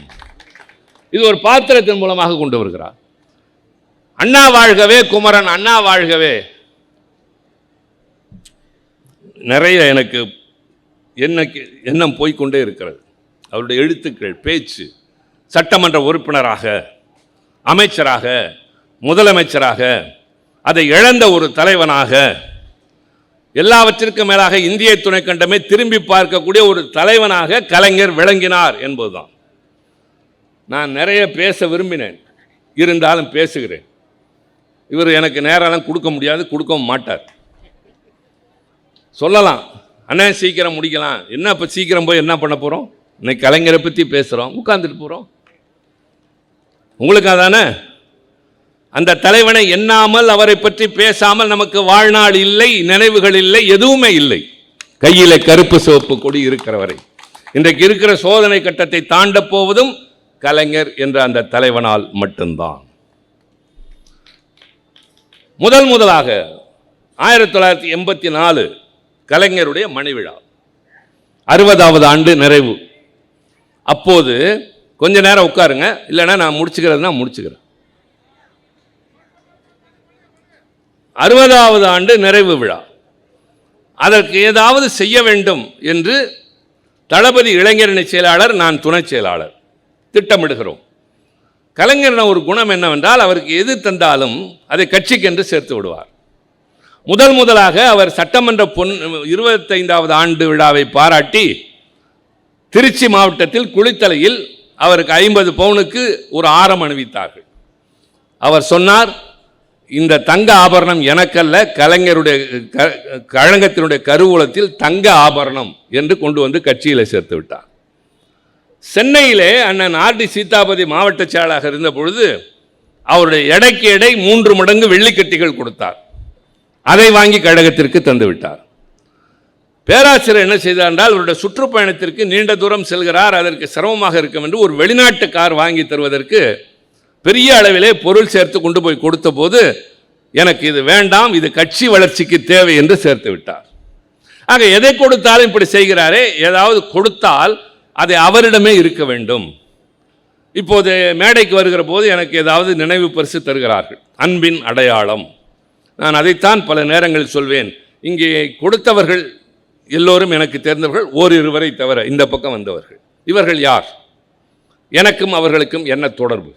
இது ஒரு பாத்திரத்தின் மூலமாக கொண்டு வருகிறார். அண்ணா வாழ்கவே குமரன் அண்ணா வாழ்கவே. நிறைய எனக்கு எண்ணம் போய்கொண்டே இருக்கிறது. அவருடைய எழுத்துக்கள், பேச்சு, சட்டமன்ற உறுப்பினராக, அமைச்சராக, முதலமைச்சராக, அதை இழந்த ஒரு தலைவனாக, எல்லாவற்றிற்கும் மேலாக இந்திய துணைக்கண்டமே திரும்பி பார்க்கக்கூடிய ஒரு தலைவனாக கலைஞர் விளங்கினார் என்பதுதான். நான் நிறைய பேச விரும்பினேன், இருந்தாலும் பேசுகிறேன். இவர் எனக்கு நேரம் கொடுக்க முடியாது, கொடுக்கவும் மாட்டார். சொல்லலாம், அண்ணன் சீக்கிரம் முடிக்கலாம், என்ன இப்போ சீக்கிரம் போய் என்ன பண்ண போகிறோம்? இன்னைக்கு கலைஞரை பற்றி பேசுகிறோம், உட்கார்ந்துட்டு போகிறோம். உங்களுக்கு அதானே? அந்த தலைவனை எண்ணாமல், அவரை பற்றி பேசாமல் நமக்கு வாழ்நாள் இல்லை, நினைவுகள் இல்லை, எதுவுமே இல்லை. கையில் கருப்பு சிவப்பு கொடி இருக்கிறவரை இன்றைக்கு இருக்கிற சோதனை கட்டத்தை தாண்ட போவதும் கலைஞர் என்ற அந்த தலைவனால் மட்டும்தான். முதலாக 1984 கலைஞருடைய மணிவிழா 60வது ஆண்டு நிறைவு. அப்போது கொஞ்ச நேரம் உட்காருங்க, இல்லைன்னா நான் முடிச்சுக்கிறதுனா முடிச்சுக்கிறேன். 60வது ஆண்டு நிறைவு விழா. அதற்கு ஏதாவது செய்ய வேண்டும் என்று தளபதி இளைஞரணி செயலாளர், நான் துணை செயலாளர் திட்டமிடுகிறோம். கலைஞர் ஒரு குணம் என்னவென்றால், அவருக்கு எது தந்தாலும் அதை கட்சிக்கென்று சேர்த்து விடுவார். முதலாக அவர் சட்டமன்ற 25வது ஆண்டு விழாவை பாராட்டி திருச்சி மாவட்டத்தில் குளித்தலையில் அவருக்கு 50 பவுனுக்கு ஒரு ஆரம் அணிவித்தார்கள். அவர் சொன்னார், இந்த தங்க ஆபரணம் எனக்கல்ல, கலைஞருடைய கழகத்தினுடைய கருவூலத்தில் தங்க ஆபரணம் என்று கொண்டு வந்து கட்சியில் சேர்த்து விட்டார். சென்னையிலே அண்ணன் ஆர்டி சீதாபதி மாவட்ட செயலாளராக இருந்த பொழுது அவருடைய எடைக்கு எடை 3 மடங்கு வெள்ளிக்கட்டிகள் கொடுத்தார். அதை வாங்கி கழகத்திற்கு தந்து விட்டார். பேராசிரியர் என்ன செய்தார் என்றால், அவருடைய சுற்றுப்பயணத்திற்கு நீண்ட தூரம் செல்கிறார், அதற்கு சிரமமாக இருக்கும் என்று ஒரு வெளிநாட்டு கார் வாங்கி தருவதற்கு பெரிய அளவிலே பொருள் சேர்த்து கொண்டு போய் கொடுத்த போது, எனக்கு இது வேண்டாம், இது கட்சி வளர்ச்சிக்கு தேவை என்று சேர்த்து விட்டார். ஆக எதை கொடுத்தாலும் இப்படி செய்கிறாரே, ஏதாவது கொடுத்தால் அதை அவரிடமே இருக்க வேண்டும். இப்போது மேடைக்கு வருகிற போது எனக்கு ஏதாவது நினைவு பரிசு தருகிறார்கள், அன்பின் அடையாளம். நான் அதைத்தான் பல நேரங்களில் சொல்வேன். இங்கே கொடுத்தவர்கள் எல்லோரும் எனக்கு தெரிந்தவர்கள், ஓரிருவரை தவிர இந்த பக்கம் வந்தவர்கள். இவர்கள் யார்? எனக்கும் அவர்களுக்கும் என்ன தொடர்பு?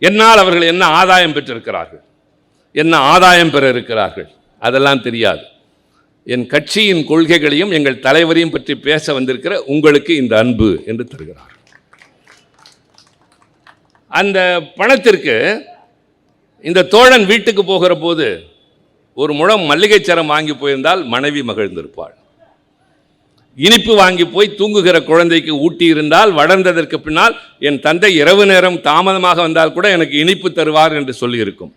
என்னால் அவர்கள் என்ன ஆதாயம் பெற்றிருக்கிறார்கள், என்ன ஆதாயம் பெற இருக்கிறார்கள், அதெல்லாம் தெரியாது. என் கட்சியின் கொள்கைகளையும் எங்கள் தலைவரையும் பற்றி பேச வந்திருக்கிற உங்களுக்கு இந்த அன்பு என்று தருகிறார். அந்த பணத்திற்கு இந்த தோழன் வீட்டுக்கு போகிற போது ஒரு முழம் மல்லிகை சரம் வாங்கி போயிருந்தால் மனைவி மகிழ்ந்திருப்பாள். இனிப்பு வாங்கி போய் தூங்குகிற குழந்தைக்கு ஊட்டி இருந்தால் வளர்ந்ததற்கு பின்னால் என் தந்தை இரவு நேரம் தாமதமாக வந்தால் கூட எனக்கு இனிப்பு தருவார் என்று சொல்லியிருக்கும்.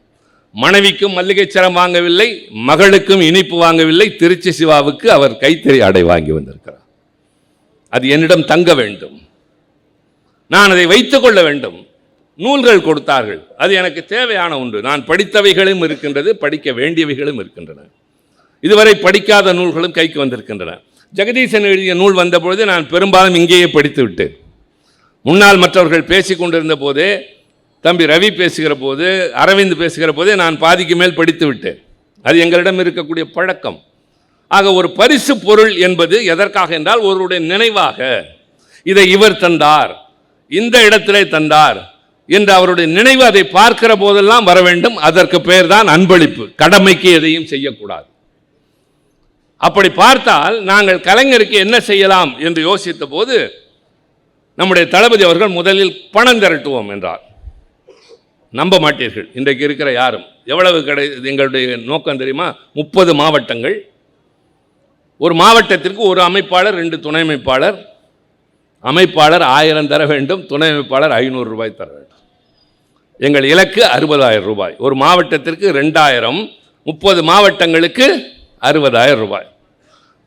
மனைவிக்கும் மல்லிகை சரம் வாங்கவில்லை, மகளுக்கும் இனிப்பு வாங்கவில்லை, திருச்சி சிவாவுக்கு அவர் கைத்தறி ஆடை வாங்கி வந்திருக்கிறார். அது என்னிடம் தங்க வேண்டும், நான் அதை வைத்துக் கொள்ள வேண்டும். நூல்கள் கொடுத்தார்கள், அது எனக்கு தேவையான ஒன்று. நான் படித்தவைகளும் இருக்கின்றது, படிக்க வேண்டியவைகளும் இருக்கின்றன. இதுவரை படிக்காத நூல்களும் கைக்கு வந்திருக்கின்றன. ஜெகதீசன் எழுதிய நூல் வந்தபொழுது நான் பெரும்பாலும் இங்கேயே படித்து விட்டேன். முன்னால் மற்றவர்கள் பேசி கொண்டிருந்த போதே, தம்பி ரவி பேசுகிற போது, அரவிந்த் பேசுகிற போதே நான் பாதிக்கு மேல் படித்து விட்டேன். அது எங்களிடம் இருக்கக்கூடிய பழக்கம். ஆக ஒரு பரிசு பொருள் என்பது எதற்காக என்றால், ஒருவருடைய நினைவாக இதை இவர் தந்தார், இந்த இடத்திலே தந்தார் என்று அவருடைய நினைவு அதை பார்க்கிற போதெல்லாம் வர வேண்டும். அதற்கு பெயர் தான் அன்பளிப்பு. கடமைக்கு எதையும் செய்யக்கூடாது. அப்படி பார்த்தால் நாங்கள் கலைஞருக்கு என்ன செய்யலாம் என்று யோசித்த போது, நம்முடைய தளபதி அவர்கள் முதலில் பணம் திரட்டுவோம் என்றார். நம்ப மாட்டீர்கள், இன்றைக்கு இருக்கிற யாரும். எவ்வளவு எங்களுடைய நோக்கம் தெரியுமா? 30 மாவட்டங்கள், ஒரு மாவட்டத்திற்கு ஒரு அமைப்பாளர், 2 துணை அமைப்பாளர். அமைப்பாளர் 1000 தர வேண்டும், துணை அமைப்பாளர் 500 ரூபாய் தர வேண்டும். எங்கள் இலக்கு 60,000 ரூபாய். ஒரு மாவட்டத்திற்கு 2000, 30 மாவட்டங்களுக்கு 60,000 ரூபாய்.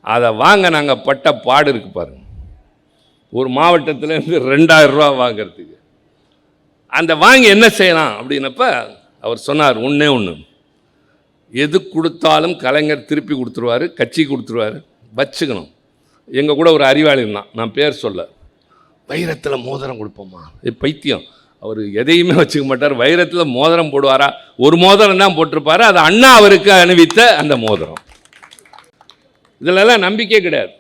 அதை வாங்க நாங்கள் பட்ட பாடு இருக்கு பாருங்க. ஒரு மாவட்டத்திலேருந்து 2000 ரூபா வாங்கிறதுக்கு. அந்த வாங்கி என்ன செய்யலாம் அப்படின்னப்ப அவர் சொன்னார், ஒன்றே ஒன்று, எது கொடுத்தாலும் கலைஞர் திருப்பி கொடுத்துருவார், கட்சி கொடுத்துருவார், வச்சுக்கணும். எங்கள் கூட ஒரு அறிவாளி தான், நான் பேர் சொல்ல, வைரத்தில் மோதிரம் கொடுப்போமா? பைத்தியம், அவர் எதையுமே வச்சுக்க மாட்டார். வைரத்தில் மோதிரம் போடுவாரா? ஒரு மோதிரம் தான் போட்டிருப்பார், அது அண்ணா அவருக்கு அணிவித்த அந்த மோதிரம். இதிலெல்லாம் நம்பிக்கை கிடையாது.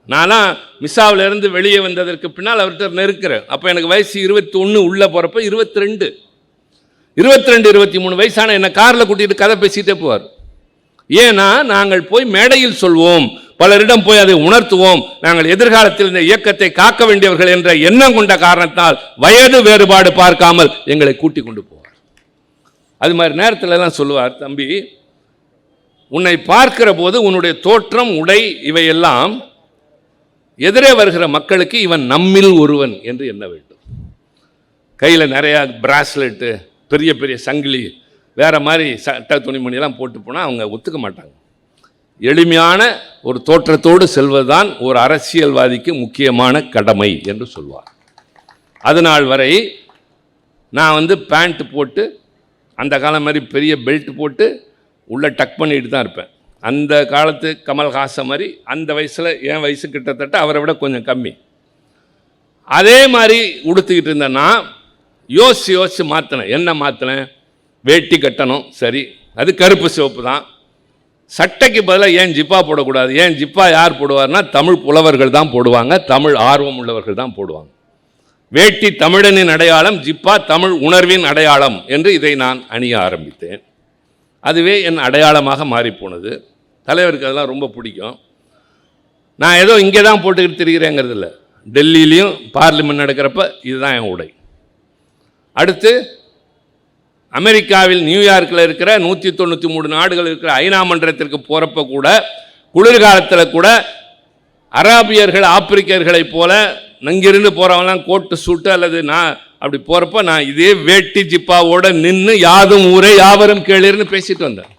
நான்லாம் மிசாவிலேருந்து வெளியே வந்ததற்கு பின்னால் அவர்கிட்ட நெருக்கிறேன். அப்போ எனக்கு வயசு 21, உள்ளே போகிறப்ப 22, 23 வயசான என்னை காரில் கூட்டிகிட்டு கதை பேசிகிட்டே போவார். ஏன்னா நாங்கள் போய் மேடையில் சொல்வோம், பலரிடம் போய் அதை உணர்த்துவோம், நாங்கள் எதிர்காலத்தில் இந்த இயக்கத்தை காக்க வேண்டியவர்கள் என்ற எண்ணம் கொண்ட காரணத்தால் வயது வேறுபாடு பார்க்காமல் எங்களை கூட்டி கொண்டு போவார். அது மாதிரி நேரத்தில் எல்லாம் சொல்லுவார், தம்பி உன்னை பார்க்கிற போது உன்னுடைய தோற்றம், உடை, இவையெல்லாம் எதிரே வருகிற மக்களுக்கு இவன் நம்மில் ஒருவன் என்று எண்ண வேண்டும். கையில் நிறையா பிராஸ்லெட்டு, பெரிய பெரிய சங்கிலி, வேறு மாதிரி சட்ட துணிமணியெல்லாம் போட்டு போனால் அவங்க ஒத்துக்க மாட்டாங்க. எளிமையான ஒரு தோற்றத்தோடு செல்வதுதான் ஒரு அரசியல்வாதிக்கு முக்கியமான கடமை என்று சொல்வார். அதனால் வரை நான் பேண்ட் போட்டு, அந்த காலம் மாதிரி பெரிய பெல்ட் போட்டு உள்ளே டக் பண்ணிட்டு தான் இருப்பேன். அந்த காலத்து கமல்ஹாசன் மாதிரி அந்த வயசில், என் வயசு கிட்டத்தட்ட அவரை விட கொஞ்சம் கம்மி, அதே மாதிரி உடுத்துக்கிட்டு இருந்தேன்னா யோசித்து மாற்றினேன். என்ன மாற்றினேன்? வேட்டி கட்டணும், சரி, அது கருப்பு சிவப்பு தான். சட்டைக்கு பதிலாக ஏன் ஜிப்பா போடக்கூடாது? ஏன் ஜிப்பா யார் போடுவார்னா தமிழ் புலவர்கள் தான் போடுவாங்க, தமிழ் ஆர்வம் உள்ளவர்கள் தான் போடுவாங்க. வேட்டி தமிழனின் அடையாளம், ஜிப்பா தமிழ் உணர்வின் அடையாளம் என்று இதை நான் அணிய ஆரம்பித்தேன். அதுவே என் அடையாளமாக மாறிப்போனது. தலைவருக்கு அதெல்லாம் ரொம்ப பிடிக்கும். நான் ஏதோ இங்கே தான் போட்டுக்கிட்டு திரிகிறேங்கிறது இல்லை, டெல்லியிலையும் பார்லிமெண்ட் நடக்கிறப்ப இதுதான் என் உடை. அடுத்து அமெரிக்காவில் நியூயார்க்கில் இருக்கிற 193 நாடுகள் இருக்கிற ஐநா மன்றத்திற்கு போகிறப்ப கூட குளிர்காலத்தில் கூட அராபியர்கள் ஆப்பிரிக்கர்களை போல நங்கிருந்து போகிறவங்களாம் கோட்டு சூட்டு அல்லது நான் அப்படி போகிறப்ப நான் இதே வேட்டி ஜிப்பாவோட நின்று யாதும் ஊரே யாவரும் கேளிர்னு பேசிட்டு வந்தேன்.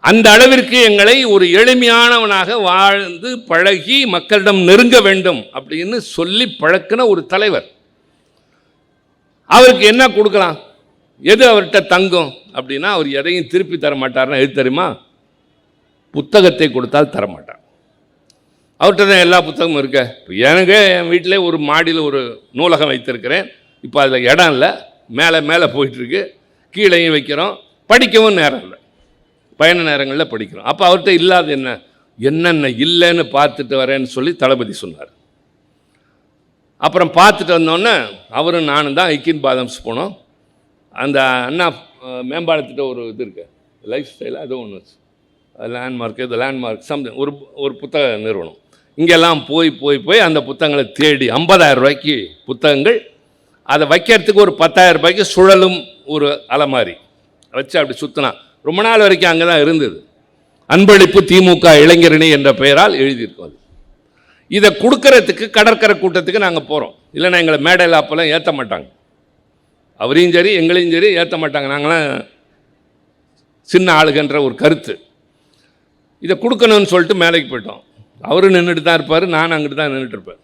அந்த அளவிற்கு எங்களை ஒரு எளிமையானவனாக வாழ்ந்து பழகி மக்களிடம் நெருங்க வேண்டும் அப்படின்னு சொல்லி பழக்கின ஒரு தலைவர். அவருக்கு என்ன கொடுக்கலாம், எது அவர்கிட்ட தங்கும் அப்படின்னா அவர் எதையும் திருப்பி தர மாட்டார்னா எது தெரியுமா? புத்தகத்தை கொடுத்தால் தரமாட்டார். அவர்கிட்ட தான் எல்லா புத்தகமும் இருக்க. இப்போ எனக்கு என் வீட்டிலே ஒரு மாடியில் ஒரு நூலகம் வைத்திருக்கிறேன். இப்போ அதில் இடம் இல்லை, மேலே போயிட்டுருக்கு, கீழேயும் வைக்கிறோம், படிக்கவும் நேரம் இல்லை, பயண நேரங்களில் படிக்கிறோம். அப்போ அவர்கிட்ட இல்லாத என்னென்ன இல்லைன்னு பார்த்துட்டு வரேன்னு சொல்லி தளபதி சொன்னார். அப்புறம் பார்த்துட்டு வந்தோடனே அவரும் நானும் தான் ஐக்கின் பாதம்ஸ் போனோம். அந்த அண்ணா மேம்பாலத்திட்ட ஒரு இது இருக்கு, லைஃப் ஸ்டைலாக அது ஒன்று லேண்ட்மார்க், இது லேண்ட்மார்க் சம்திங் ஒரு புத்தக நிறுவனம். இங்கெல்லாம் போய் அந்த புத்தகங்களை தேடி 50,000 ரூபாய்க்கு புத்தகங்கள், அதை வைக்கிறதுக்கு ஒரு 10,000 ரூபாய்க்கு சுழலும் ஒரு அலமாரி வச்சு அப்படி சுற்றினா ரொம்ப நாள் வரைக்கும் அங்கே தான் இருந்தது. அன்பளிப்பு திமுக இளைஞரணி என்ற பெயரால் எழுதியிருக்கோம். அது இதை கொடுக்கறதுக்கு கடற்கரை கூட்டத்துக்கு நாங்கள் போகிறோம். இல்லைன்னா எங்களை மேடையில் அப்போல்லாம் ஏற்ற மாட்டாங்க, அவரையும் சரி எங்களையும் சரி ஏற்ற மாட்டாங்க. நாங்களாம் சின்ன ஆளுகன்ற ஒரு கருத்து. இதை கொடுக்கணும்னு சொல்லிட்டு மேலைக்கு போயிட்டோம். அவரு நின்றுட்டு தான் இருப்பார், நான் அங்கிட்டு தான் நின்றுட்டு இருப்பேன்.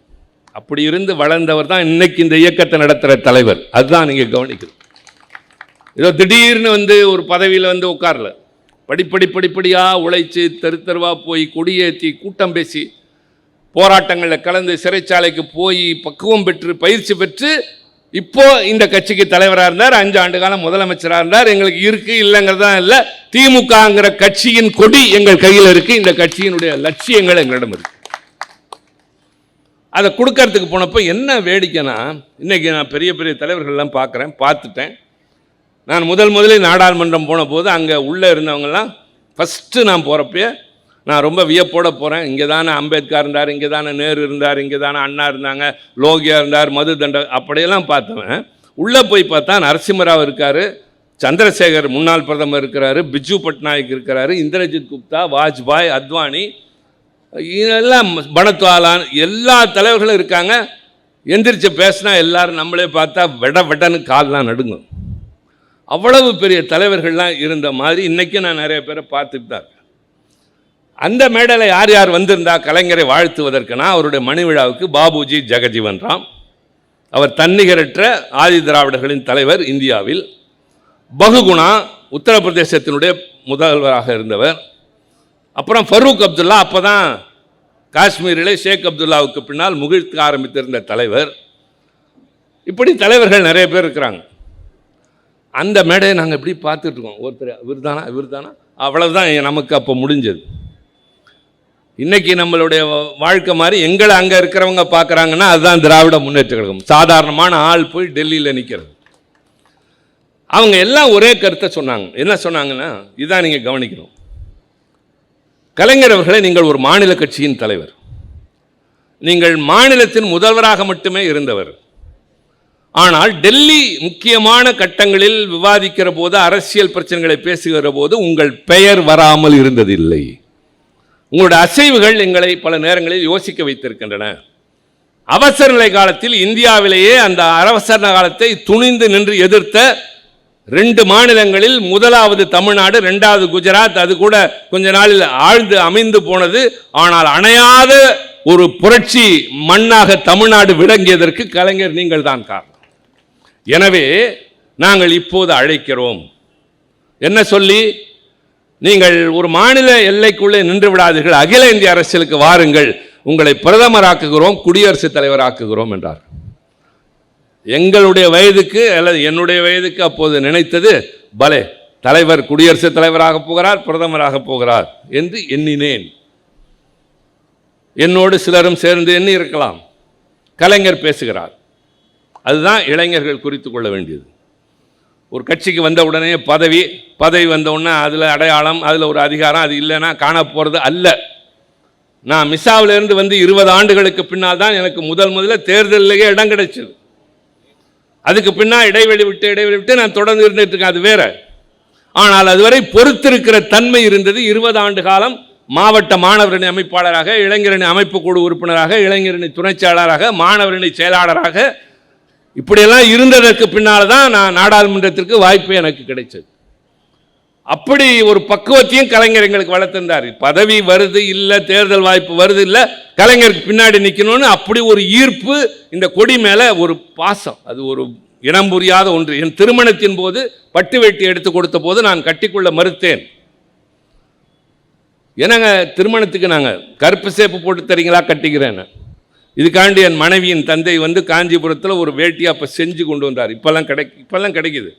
அப்படி இருந்து வளர்ந்தவர் தான் இன்னைக்கு இந்த இயக்கத்தை நடத்துகிற தலைவர். அதுதான் நீங்கள் கவனிக்கணும். ஏதோ திடீர்னு ஒரு பதவியில் உட்காரல. படிப்படியாக உழைச்சி தெருவா போய் கொடியேற்றி கூட்டம் பேசி போராட்டங்களில் கலந்து சிறைச்சாலைக்கு போய் பக்குவம் பெற்று பயிற்சி பெற்று இப்போ இந்த கட்சிக்கு தலைவராக இருந்தார். 5 ஆண்டு காலம் முதலமைச்சராக இருந்தார். எங்களுக்கு இருக்கு இல்லைங்கிறதான் இல்லை, திமுகங்கிற கட்சியின் கொடி எங்கள் கையில் இருக்கு. இந்த கட்சியினுடைய லட்சியங்கள் எங்களிடம் இருக்கு. அதை கொடுக்கறதுக்கு போனப்போ என்ன வேடிக்கைனா, இன்னைக்கு நான் பெரிய தலைவர்கள்லாம் பார்த்துட்டேன். நான் முதலில் நாடாளுமன்றம் போன போது அங்கே உள்ளே இருந்தவங்கெல்லாம் ஃபஸ்ட்டு நான் போகிறப்பே நான் ரொம்ப வியப்போடு போகிறேன். இங்கே தானே அம்பேத்கர் இருந்தார், இங்கே தானே நேரு இருந்தார், இங்கே தானே அண்ணா இருந்தாங்க, லோகியா இருந்தார், மது தண்ட அப்படியெல்லாம் பார்த்தவன் உள்ளே போய் பார்த்தா நரசிம்மராவ் இருக்கார், சந்திரசேகர் முன்னாள் பிரதமர் இருக்கிறாரு, பிஜு பட்நாயக் இருக்கிறாரு, இந்திரஜித் குப்தா, வாஜ்பாய், அத்வானி, இதெல்லாம் பனத்வாலான் எல்லா தலைவர்களும் இருக்காங்க. எந்திரிச்சு பேசினா எல்லாரும் நம்மளே பார்த்தா வெடன்னு கால்லாம் நடுங்கும். அவ்வளவு பெரிய தலைவர்கள்லாம் இருந்த மாதிரி இன்றைக்கும் நான் நிறைய பேரை பார்த்துட்டு தான் இருக்கேன். அந்த மேடையில் யார் யார் வந்திருந்தா கலைஞரை வாழ்த்துவதற்குனா அவருடைய மணி விழாவுக்கு பாபுஜி ஜெகஜீவன் ராம், அவர் தன்னிகரற்ற ஆதி திராவிடர்களின் தலைவர் இந்தியாவில். பகுகுணா உத்தரப்பிரதேசத்தினுடைய முதல்வராக இருந்தவர். அப்புறம் ஃபரூக் அப்துல்லா, அப்போ தான் காஷ்மீரிலே ஷேக் அப்துல்லாவுக்கு பின்னால் முகிழ்த்து ஆரம்பித்திருந்த தலைவர். இப்படி தலைவர்கள் நிறைய பேர் இருக்கிறாங்க. அந்த மேடையை நாங்கள் இப்படி பார்த்துட்ருக்கோம். ஒருத்தர் இவர் தானா அவ்வளவுதான் நமக்கு அப்போ முடிஞ்சது. இன்றைக்கி நம்மளுடைய வாழ்க்கை மாதிரி எங்களை அங்கே இருக்கிறவங்க பார்க்குறாங்கன்னா அதுதான் திராவிட முன்னேற்ற கழகம். சாதாரணமான ஆள் போய் டெல்லியில் நிற்கிறது. அவங்க எல்லாம் ஒரே கருத்தை சொன்னாங்க. என்ன சொன்னாங்கன்னா, இதுதான் நீங்கள் கவனிக்கணும். கலைஞர் அவர்களை, நீங்கள் ஒரு மாநில கட்சியின் தலைவர், நீங்கள் மாநிலத்தின் முதல்வராக மட்டுமே இருந்தவர். ஆனால் டெல்லி முக்கியமான கட்டங்களில் விவாதிக்கிற போது, அரசியல் பிரச்சனைகளை பேசுகிற போது உங்கள் பெயர் வராமல் இருந்ததில்லை. உங்களுடைய அசைவுகள் எங்களை பல நேரங்களில் யோசிக்க வைத்திருக்கின்றன. அவசர நிலை காலத்தில் இந்தியாவிலேயே அந்த அவசர காலத்தை துணிந்து நின்று எதிர்த்த 2 மாநிலங்களில், முதலாவது தமிழ்நாடு, 2வது குஜராத், அது கூட கொஞ்ச நாளில் ஆழ்ந்து அமைந்து போனது. ஆனால் அணையாத ஒரு புரட்சி மண்ணாக தமிழ்நாடு விளங்கியதற்கு கலைஞர் நீங்கள் தான் காரணம். எனவே நாங்கள் இப்போது அழைக்கிறோம். என்ன சொல்லி? நீங்கள் ஒரு மாநில எல்லைக்குள்ளே நின்று விடாதீர்கள், அகில இந்திய அரசியலுக்கு வாருங்கள், உங்களை பிரதமராக்குகிறோம், குடியரசுத் தலைவராக்குகிறோம் என்றார். எங்களுடைய வயதுக்கு அல்லது என்னுடைய வயதுக்கு அப்போது நினைத்தது, பலே தலைவர் குடியரசுத் தலைவராக போகிறார், பிரதமராக போகிறார் என்று எண்ணினேன். என்னோடு சிலரும் சேர்ந்து எண்ணி இருக்கலாம். கலைஞர் பேசுகிறார். அதுதான் இளைஞர்கள் குறித்து கொள்ள வேண்டியது. ஒரு கட்சிக்கு வந்த உடனே பதவி வந்த உடனே அதில் அடையாளம், அதில் ஒரு அதிகாரம், அது இல்லைன்னா காண போகிறது அல்ல. நான் மிசாவிலிருந்து வந்து 20 ஆண்டுகளுக்கு பின்னால் தான் எனக்கு முதல்ல தேர்தலிலேயே இடம் கிடைச்சது. அதுக்கு பின்னா இடைவெளி விட்டு நான் தொடர்ந்து இருந்துட்டு இருக்கேன், அது வேற. ஆனால் அதுவரை பொறுத்திருக்கிற தன்மை இருந்தது. 20 ஆண்டு காலம் மாவட்ட மாணவரணி அமைப்பாளராக, இளைஞரணி அமைப்பு குழு உறுப்பினராக, இளைஞரணி துணைச் செயலாளராக, மாணவரணி செயலாளராக இப்படியெல்லாம் இருந்ததற்கு பின்னால் தான் நான் நாடாளுமன்றத்திற்கு வாய்ப்பு எனக்கு கிடைச்சது. அப்படி ஒரு பக்குவத்தையும் கலைஞர் எங்களுக்கு வளர்த்திருந்தார். பதவி வருது இல்லை, தேர்தல் வாய்ப்பு வருது இல்லை, கலைஞருக்கு பின்னாடி நிற்கணும்னு அப்படி ஒரு ஈர்ப்பு, இந்த கொடி மேலே ஒரு பாசம், அது ஒரு இனம் புரியாத ஒன்று. என் திருமணத்தின் போது பட்டு வேட்டி எடுத்து கொடுத்த போது நான் கட்டிக்கொள்ள மறுத்தேன். என்னங்க திருமணத்துக்கு நாங்கள் கருப்பு சேப்பு போட்டு தரீங்களா, கட்டிக்கிறேன்னு. இதுக்காண்டி என் மனைவியின் தந்தை வந்து காஞ்சிபுரத்தில் ஒரு வேட்டியை அப்போ செஞ்சு கொண்டு வந்தார். இப்போல்லாம் கிடைக்குது,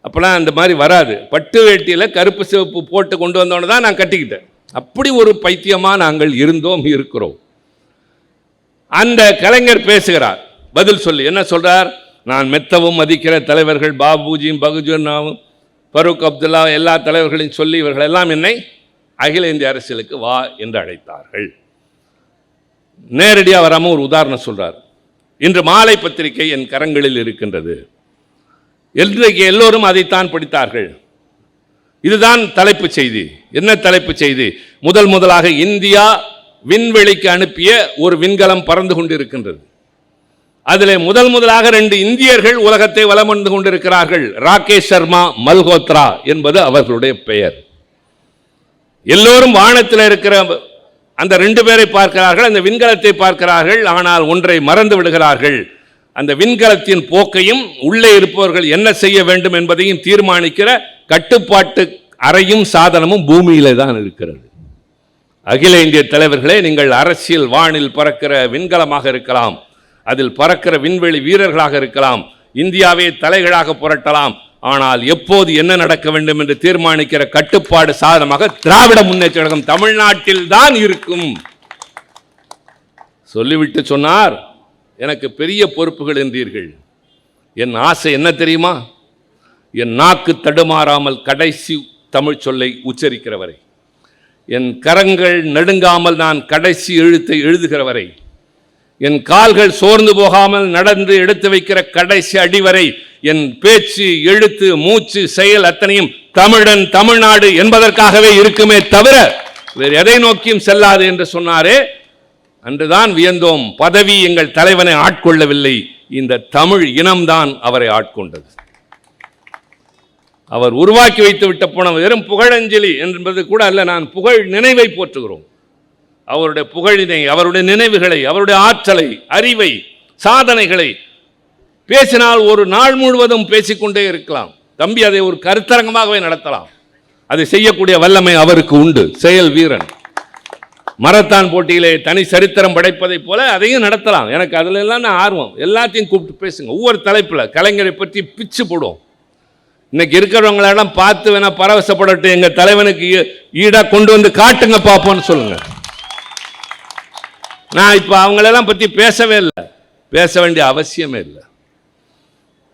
அப்போல்லாம் அந்த மாதிரி வராது. பட்டு வேட்டியில் கருப்பு சிவப்பு போட்டு கொண்டு வந்தோன்னு தான் நான் கட்டிக்கிட்டேன். அப்படி ஒரு பைத்தியமாக நாங்கள் இருக்கிறோம். அந்த கலைஞர் பேசுகிறார், பதில் சொல்லி என்ன சொல்கிறார்? நான் மெத்தவும் மதிக்கிற தலைவர்கள் பாபுஜியும் பகுஜனாவும் ஃபரூக் அப்துல்லா எல்லா தலைவர்களையும் சொல்லி இவர்கள் எல்லாம் என்னை அகில இந்திய அரசியலுக்கு வா என்று அழைத்தார்கள். நேரடியாக வராமல் ஒரு உதாரணம் சொல்கிறார். இன்று மாலை பத்திரிகை என் கரங்களில் இருக்கின்றது. இன்றைக்கு எல்லோரும் அதைத்தான் படித்தார்கள். இதுதான் தலைப்பு செய்தி. என்ன தலைப்பு செய்தி? முதலாக இந்தியா விண்வெளிக்கு அனுப்பிய ஒரு விண்கலம் பறந்து கொண்டிருக்கின்றது. அதில் முதலாக 2 இந்தியர்கள் உலகத்தை வலம் வந்து கொண்டிருக்கிறார்கள். ராகேஷ் சர்மா, மல்ஹோத்ரா என்பது அவர்களுடைய பெயர். எல்லோரும் வானத்தில் இருக்கிற அந்த 2 பேரை பார்க்கிறார்கள், அந்த விண்கலத்தை பார்க்கிறார்கள். ஆனால் ஒன்றை மறந்து விடுகிறார்கள். அந்த விண்கலத்தின் போக்கையும் உள்ளே இருப்பவர்கள் என்ன செய்ய வேண்டும் என்பதையும் தீர்மானிக்கிற கட்டுப்பாட்டு அறையும் சாதனமும் பூமியிலே தான் இருக்கிறது. அகில இந்திய தலைவர்களே, நீங்கள் அரசியல் வானில் பறக்கிற விண்கலமாக இருக்கலாம், அதில் பறக்கிற விண்வெளி வீரர்களாக இருக்கலாம், இந்தியாவே தலைகளாக புரட்டலாம். ஆனால் எப்போது என்ன நடக்க வேண்டும் என்று தீர்மானிக்கிற கட்டுப்பாடு சாதனமாக திராவிட முன்னேற்ற கழகம் தமிழ்நாட்டில் தான் இருக்கும். சொல்லிவிட்டு சொன்னார், எனக்கு பெரிய பொறுப்புகள் என்றீர்கள். என் ஆசை என்ன தெரியுமா? என் நாக்கு தடுமாறாமல் கடைசி தமிழ் சொல்லை உச்சரிக்கிற வரை, என் கரங்கள் நடுங்காமல் நான் கடைசி எழுத்தை எழுதுகிற வரை, என் கால்கள் சோர்ந்து போகாமல் நடந்து எடுத்து வைக்கிற கடைசி அடிவரை, என் பேச்சு, எழுத்து, மூச்சு, செயல் அத்தனையும் தமிழன் தமிழ்நாடு என்பதற்காகவே இருக்குமே தவிர வேறு எதை நோக்கியும் செல்லாது என்று சொன்னாரே. அன்றுதான் வியந்தோம். பதவி எங்கள் தலைவனை ஆட்கொள்ளவில்லை, இந்த தமிழ் இனம்தான் அவரை ஆட்கொண்டது. அவர் உருவாக்கி வைத்து விட்ட போன வெறும் புகழஞ்சலி என்பது கூட அல்ல, நான் புகழ் நினைவை போற்றுகிறோம். அவருடைய புகழினை, அவருடைய நினைவுகளை, அவருடைய ஆற்றலை, அறிவை, சாதனைகளை பேசினால் ஒரு நாள் முழுவதும் பேசிக்கொண்டே இருக்கலாம். தம்பி அதை ஒரு கருத்தரங்கமாகவே நடத்தலாம். அதை செய்யக்கூடிய வல்லமை அவருக்கு உண்டு. செயல் வீரன். மரத்தான் போட்டியிலே தனி சரித்திரம் படைப்பதை போல அதையும் நடத்தலாம். எனக்கு அதுல எல்லாம் ஆர்வம். எல்லாத்தையும் கூப்பிட்டு பேசுங்க. ஒவ்வொரு தலைப்பில் கலைஞரை பற்றி பிச்சு போடுவோம். இன்னைக்கு இருக்கிறவங்களெல்லாம் பார்த்து வேணா பரவசப்படட்டும், எங்க தலைவனுக்கு ஈடா கொண்டு வந்து காட்டுங்க பார்ப்போம்னு சொல்லுங்க. நான் இப்போ அவங்களெல்லாம் பற்றி பேசவே இல்லை, பேச வேண்டிய அவசியமே இல்லை.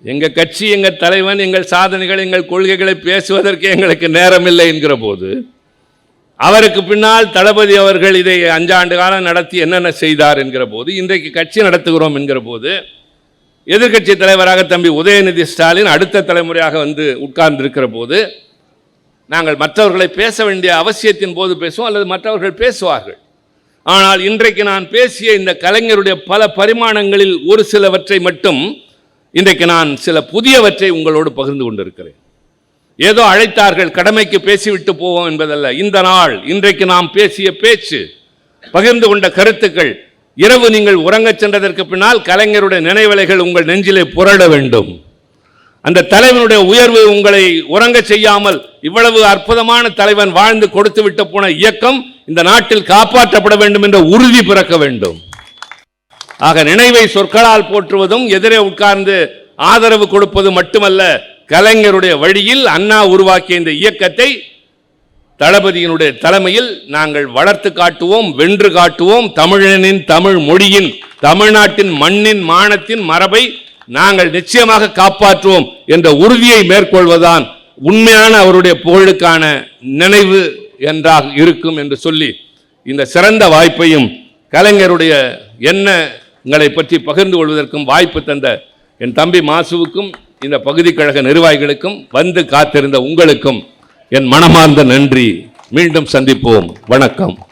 எங்கள் கட்சி, எங்கள் தலைவன், எங்கள் சாதனைகள், எங்கள் கொள்கைகளை பேசுவதற்கு எங்களுக்கு நேரம் இல்லை என்கிற போது, அவருக்கு பின்னால் தளபதி அவர்கள் இதை 5 ஆண்டு காலம் நடத்தி என்னென்ன செய்தார் என்கிற போது, இன்றைக்கு கட்சி நடத்துகிறோம் என்கிற போது, எதிர்கட்சி தலைவராக தம்பி உதயநிதி ஸ்டாலின் அடுத்த தலைமுறையாக வந்து உட்கார்ந்திருக்கிற போது, நாங்கள் மற்றவர்களை பேச வேண்டிய அவசியத்தின் போது பேசுவோம், அல்லது மற்றவர்கள் பேசுவார்கள். ஆனால் இன்றைக்கு நான் பேசிய இந்த கலைஞருடைய பல பரிமாணங்களில் ஒரு சிலவற்றை மட்டும் இன்றைக்கு நான் சில புதியவற்றை உங்களோடு பகிர்ந்து கொண்டிருக்கிறேன். ஏதோ அழைத்தார்கள் கடமைக்கு பேசிவிட்டு போவோம் என்பதல்ல. இந்த நாள், இன்றைக்கு நாம் பேசிய பேச்சு, பகிர்ந்து கொண்ட கருத்துக்கள், இரவு நீங்கள் உறங்கச் சென்றதற்கு பின்னால் கலைஞருடைய நினைவலைகள் உங்கள் நெஞ்சிலே புரள வேண்டும். அந்த தலைவனுடைய உயர்வு உங்களை உறங்க செய்யாமல், இவ்வளவு அற்புதமான தலைவன் வாழ்ந்து கொடுத்து விட்டு போன இயக்கம் இந்த நாட்டில் காப்பாற்றப்பட வேண்டும் என்ற உறுதி பிறக்க வேண்டும். ஆக நினைவை சொற்களால் போற்றுவதும் எதிரே உட்கார்ந்து ஆதரவு கொடுப்பது மட்டுமல்ல, கலைஞருடைய வழியில் அண்ணா உருவாக்கிய இந்த இயக்கத்தை தளபதியினுடைய தலைமையில் நாங்கள் வளர்த்து காட்டுவோம், வென்று காட்டுவோம். தமிழனின், தமிழ் மொழியின், தமிழ்நாட்டின் மண்ணின், மானத்தின் மரபை நாங்கள் நிச்சயமாக காப்பாற்றுவோம் என்ற உறுதியை மேற்கொள்வதுதான் உண்மையான அவருடைய புகழுக்கான நினைவு என்றாக இருக்கும் என்று சொல்லி, இந்த சிறந்த வாய்ப்பையும் கலைஞருடைய எண்ணங்களை பற்றி பகிர்ந்து கொள்வதற்கும் வாய்ப்பு தந்த என் தம்பி மாசுவுக்கும் இந்த பகுதி கழக நிர்வாகிகளுக்கும் வந்து காத்திருந்த உங்களுக்கும் என் மனமார்ந்த நன்றி. மீண்டும் சந்திப்போம். வணக்கம்.